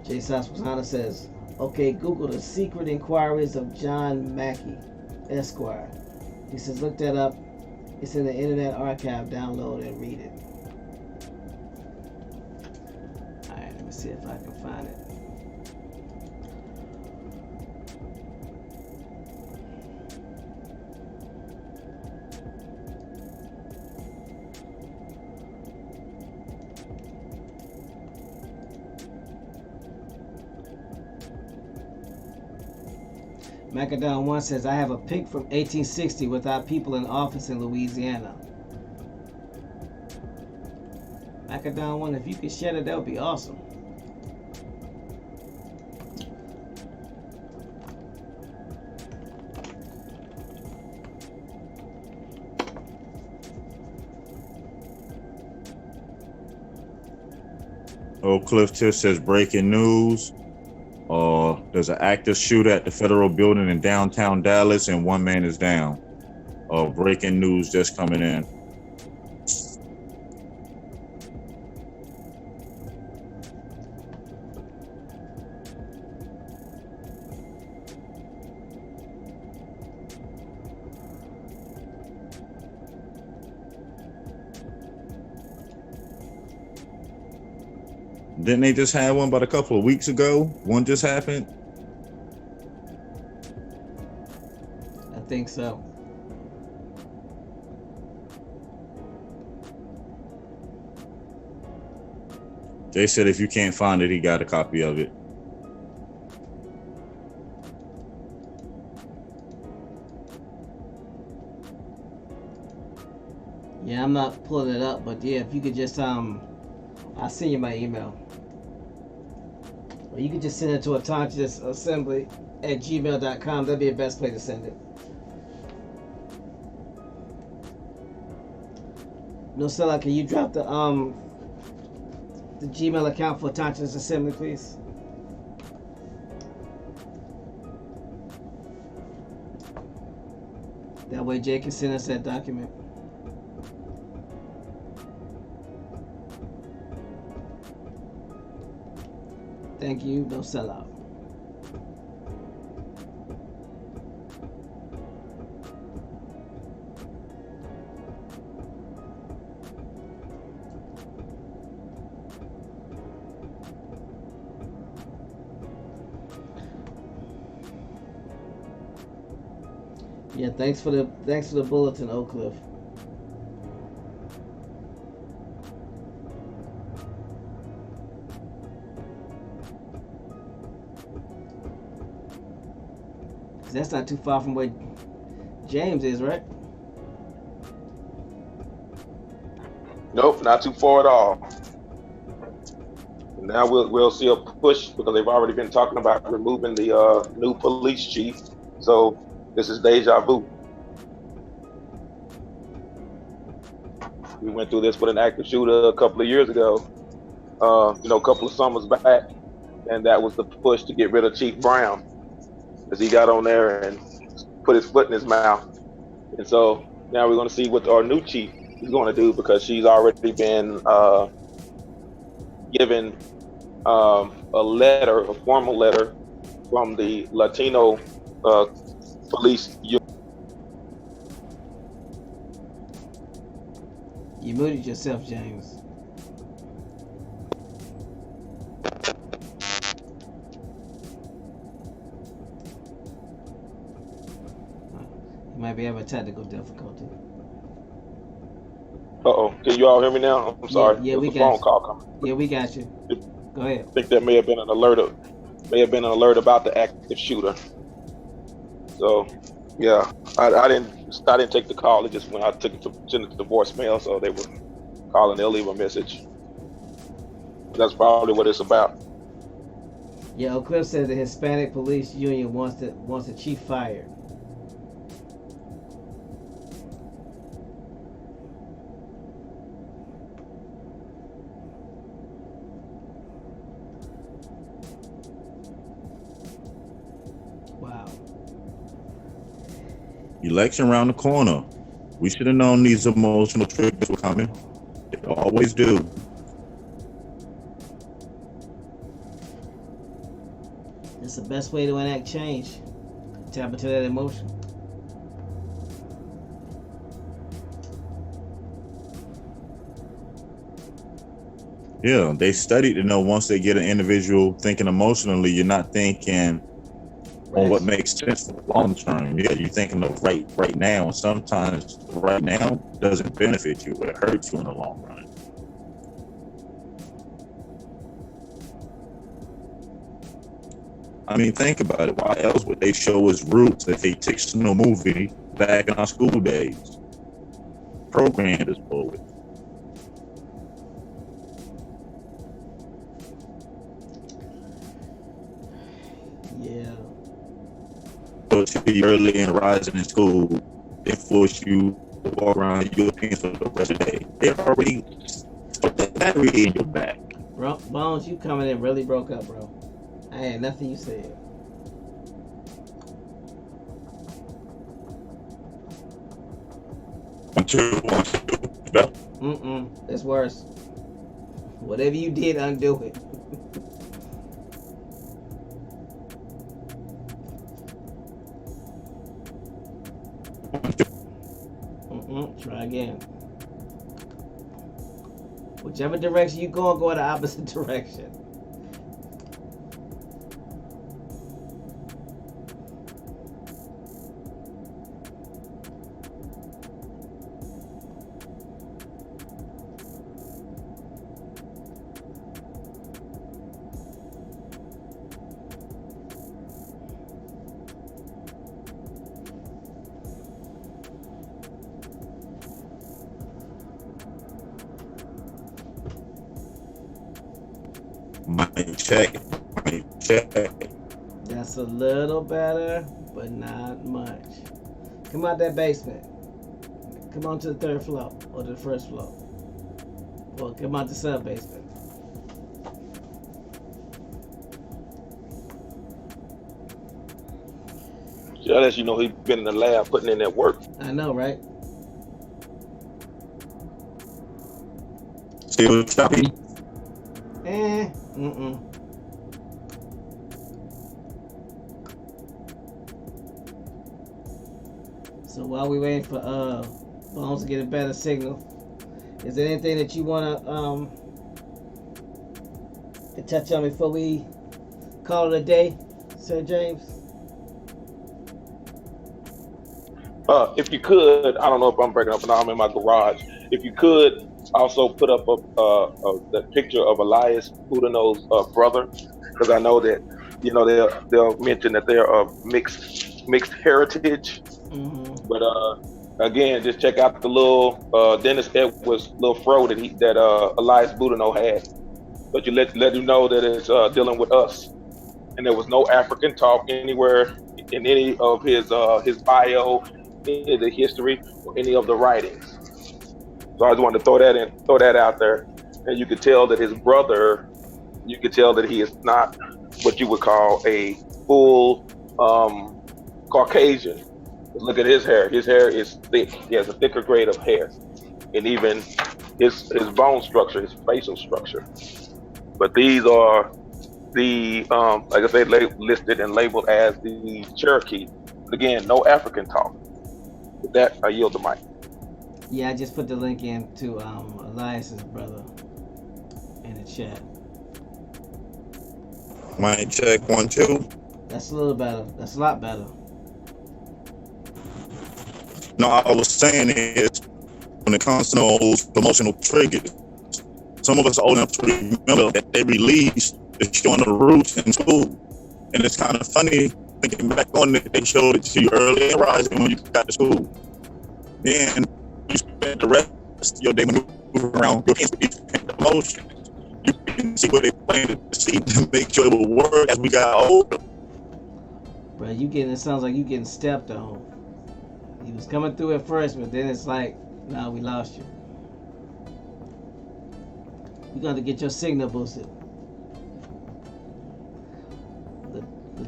J. Sasquatana says, okay, Google the secret inquiries of John Mackey, Esquire. He says, look that up. It's in the Internet Archive. Download and read it. All right, let me see if I can find it. Macadon 1 says, I have a pic from 1860 with our people in office in Louisiana. Macadon 1, if you could share it, that would be awesome. Old Cliff Tiff says breaking news. There's an active shooter at the federal building in downtown Dallas, and one man is down. Breaking news just coming in. Didn't they just have one about a couple of weeks ago? One just happened? I think so. Jay said if you can't find it, he got a copy of it. Yeah, I'm not pulling it up, but yeah, if you could just I'll send you my email. Or you could just send it to autonomousAssembly@gmail.com. That'd be the best way to send it. No, Sella, can you drop the Gmail account for Autonomous Assembly, please? That way Jay can send us that document. Thank you, no sellout. Yeah, thanks for the bulletin, Oak Cliff. That's not too far from where James is, right? Nope, not too far at all. Now we'll see a push because they've already been talking about removing the new police chief. So this is deja vu. We went through this with an active shooter a couple of years ago, a couple of summers back, and that was the push to get rid of Chief Brown, as he got on there and put his foot in his mouth. And so now we're going to see what our new chief is going to do, because she's already been given a formal letter from the Latino police union. You muted yourself, James. You might be having technical difficulty. Uh-oh. Can you all hear me now? I'm sorry. Yeah, we got phone you. call coming. Yeah, we got you. Go ahead. I think there may have been an alert about the active shooter. So, yeah, I didn't take the call. It just when I took it to the voicemail, so they were calling. They'll leave a message. That's probably what it's about. Yeah, Oak Cliff says the Hispanic Police Union wants the chief fired. Wow. Election around the corner. We should have known these emotional triggers were coming. They always do. It's the best way to enact change. Tap into that emotion. Yeah, they studied to know once they get an individual thinking emotionally, you're not thinking on what makes sense for the long term. Yeah, you're thinking of right now, and sometimes right now doesn't benefit you, it hurts you in the long run. I mean, think about it. Why else would they show us roots if a fictional movie back in our school days? Programmed us for it. Yeah. So to you early and rising in school, they force you to walk around Europeans for the rest of the day. They're already that really in your back. Bro, Bones, you coming in really broke up, bro. I had nothing you said. One, two. It's worse. Whatever you did, undo it. Try again. Whichever direction you go the opposite direction. Mic check. That's a little better, but not much. Come out that basement. Come on to the third floor or to the first floor. Or come out the sub basement. Yeah, unless you know he's been in the lab putting in that work. I know, right? Still choppy. So while we waiting for Bones to get a better signal, is there anything that you wanna touch on before we call it a day, Sir James? If you could, I don't know if I'm breaking up or not. I'm in my garage. If you could also put up the picture of Elias Boudinot's brother, because I know that they'll mention that they're of mixed heritage. Mm-hmm. But again, just check out the little Dennis Edwards little fro that Elias Boudinot had. But you let him know that it's dealing with us, and there was no African talk anywhere in any of his bio, any of the history, or any of the writings. So I just wanted to throw that out there, and you could tell that his brother, you could tell that he is not what you would call a full Caucasian. Look at his hair. His hair is thick. He has a thicker grade of hair, and even his bone structure, his facial structure. But these are the like I said, listed and labeled as the Cherokee. But again, no African talk. With that, I yield the mic. Yeah, I just put the link in to Elias's brother in the chat. Mic check 1, 2. That's a little better. That's a lot better. No, I was saying is when it comes to those promotional triggers, some of us are old enough to remember that they released the showing the roots in school. And it's kind of funny thinking back on it, they showed it to you early and rising when you got to school. Then you spent the rest of your day maneuvering around your hands with emotions. You can see what they planted to see to make sure it would work as we got older. Bro, it sounds like you getting stepped on. He was coming through at first, but then it's like, nah, we lost you. You're going to get your signal boosted.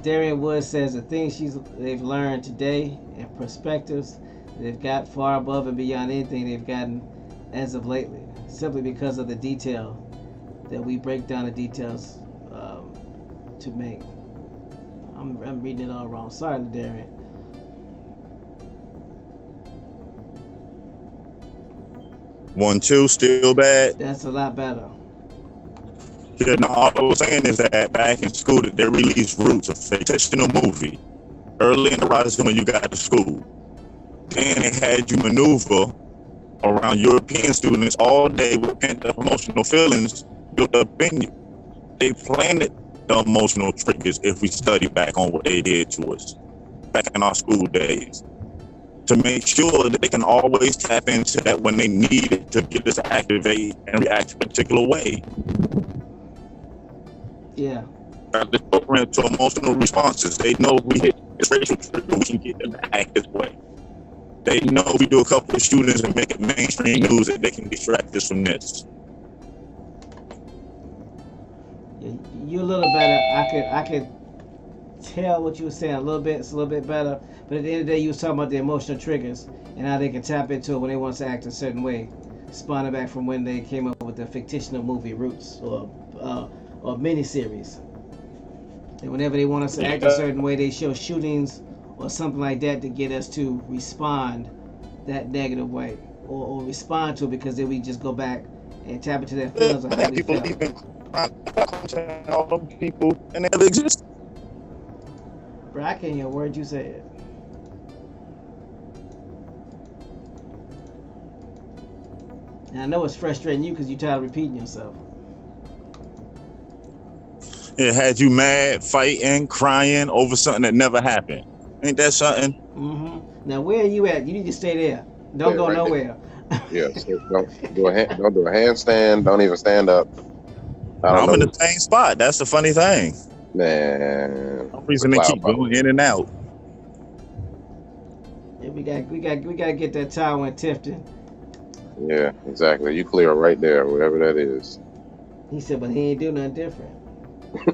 Darian Wood says the things they've learned today and perspectives they've got far above and beyond anything they've gotten as of lately, simply because of the detail that we break down the details to make. I'm reading it all wrong. Sorry, Darian. One, two, still bad. That's a lot better. Yeah, no, all I was saying is that back in school that they released Roots, a fictional movie, early in the rising when you got to school. Then they had you maneuver around European students all day with pent-up emotional feelings built up in you. They planted the emotional triggers if we study back on what they did to us back in our school days, to make sure that they can always tap into that when they need it to get us to activate and react a particular way. Yeah. This program to emotional responses. They know we hit this racial trigger, we can get them to act this way. They know we do a couple of shootings and make it mainstream news that they can distract us from this. You're a little better. I could tell what you were saying a little bit. It's a little bit better. But at the end of the day, you was talking about the emotional triggers and how they can tap into it when they want to act a certain way, spawning back from when they came up with the fictional movie Roots or miniseries. And whenever they want us to act a certain way, they show shootings or something like that to get us to respond that negative way or respond to it, because then we just go back and tap into their feelings of how we People felt. even all them people and they never exist. Bro, I can't hear a word you said. And I know it's frustrating you because you're tired of repeating yourself. It had you mad, fighting, crying over something that never happened. Ain't that something? Mm-hmm. Now, where are you at? You need to stay there. Don't go right nowhere. Yeah, so don't do a handstand. Don't even stand up. I'm in the same spot. That's the funny thing. Man, No reason they keep going in and out. Yeah, we got to get that tower in Tifton. Yeah, exactly. You clear right there, whatever that is. He said, but he ain't do nothing different.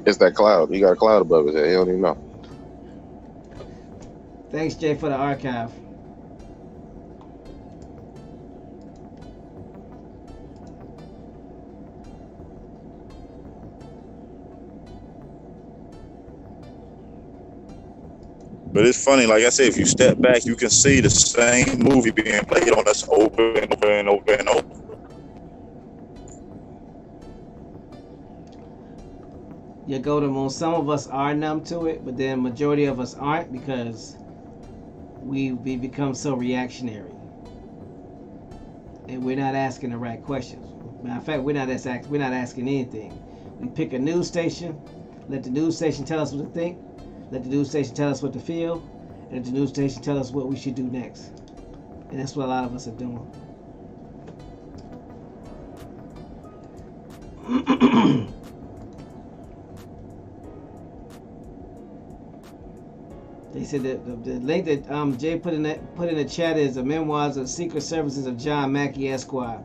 It's that cloud. He got a cloud above his head. He don't even know. Thanks, Jay, for the archive. But it's funny, like I said, if you step back, you can see the same movie being played on us over and over and over and over. You go to moon. Some of us are numb to it, but then majority of us aren't, because we become so reactionary, and we're not asking the right questions. Matter of fact, we're not asking anything. We pick a news station, let the news station tell us what to think, let the news station tell us what to feel, and let the news station tell us what we should do next. And that's what a lot of us are doing. They said that the link that Jay put in the chat is the Memoirs of Secret Services of John Mackey Esquire.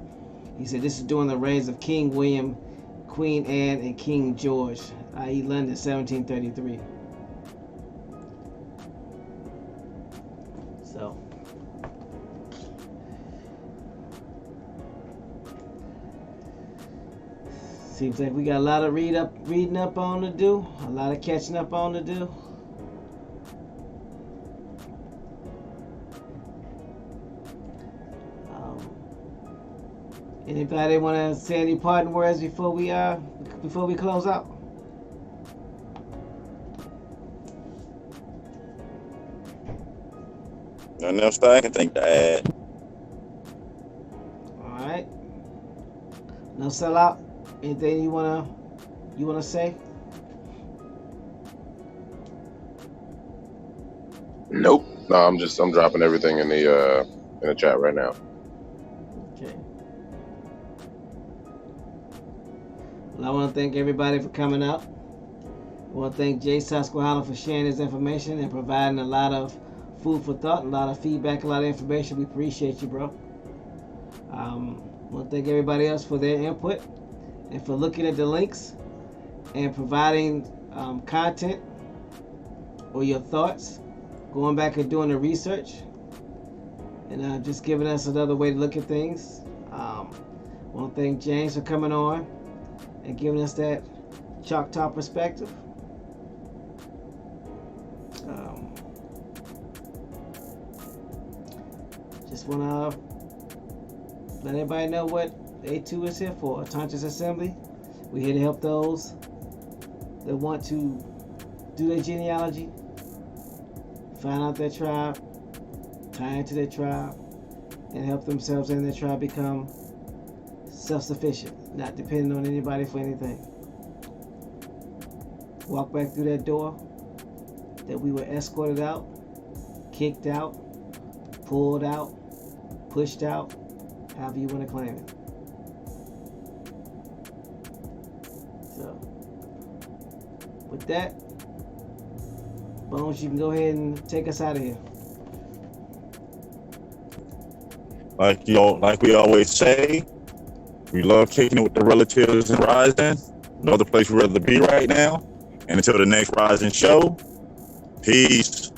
He said this is during the reigns of King William, Queen Anne, and King George, i.e. London, 1733. So, seems like we got a lot of reading up on to do, a lot of catching up on to do. Anybody want to say any parting words before we close out? Nothing else that I can think to add. All right. No sellout. Anything you wanna say? Nope. No, I'm dropping everything in the chat right now. Okay. Well, I want to thank everybody for coming out. I want to thank Jay Susquehanna for sharing his information and providing a lot of food for thought, a lot of feedback, a lot of information. We appreciate you, bro. I want to thank everybody else for their input and for looking at the links and providing content or your thoughts, going back and doing the research, and just giving us another way to look at things. I want to thank James for coming on and giving us that Choctaw perspective. Just want to let everybody know what A2 is here for, Autonomous Assembly. We're here to help those that want to do their genealogy, find out their tribe, tie into their tribe, and help themselves and their tribe become self-sufficient, not depending on anybody for anything. walked back through that door, that we were escorted out, kicked out, pulled out, pushed out, however you want to claim it. So, with that, Bones, you can go ahead and take us out of here. Like we always say, we love kicking it with the relatives and Rising. Another place we'd rather be right now. And until the next Rising show, peace.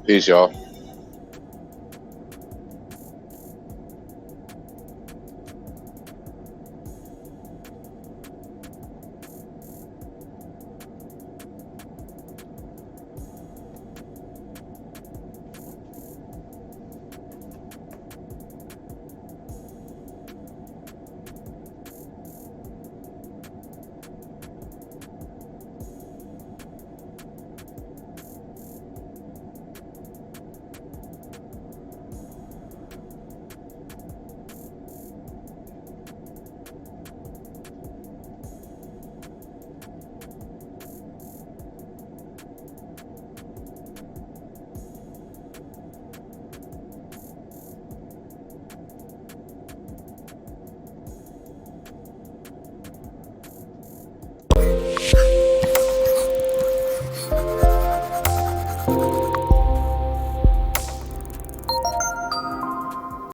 Peace, y'all.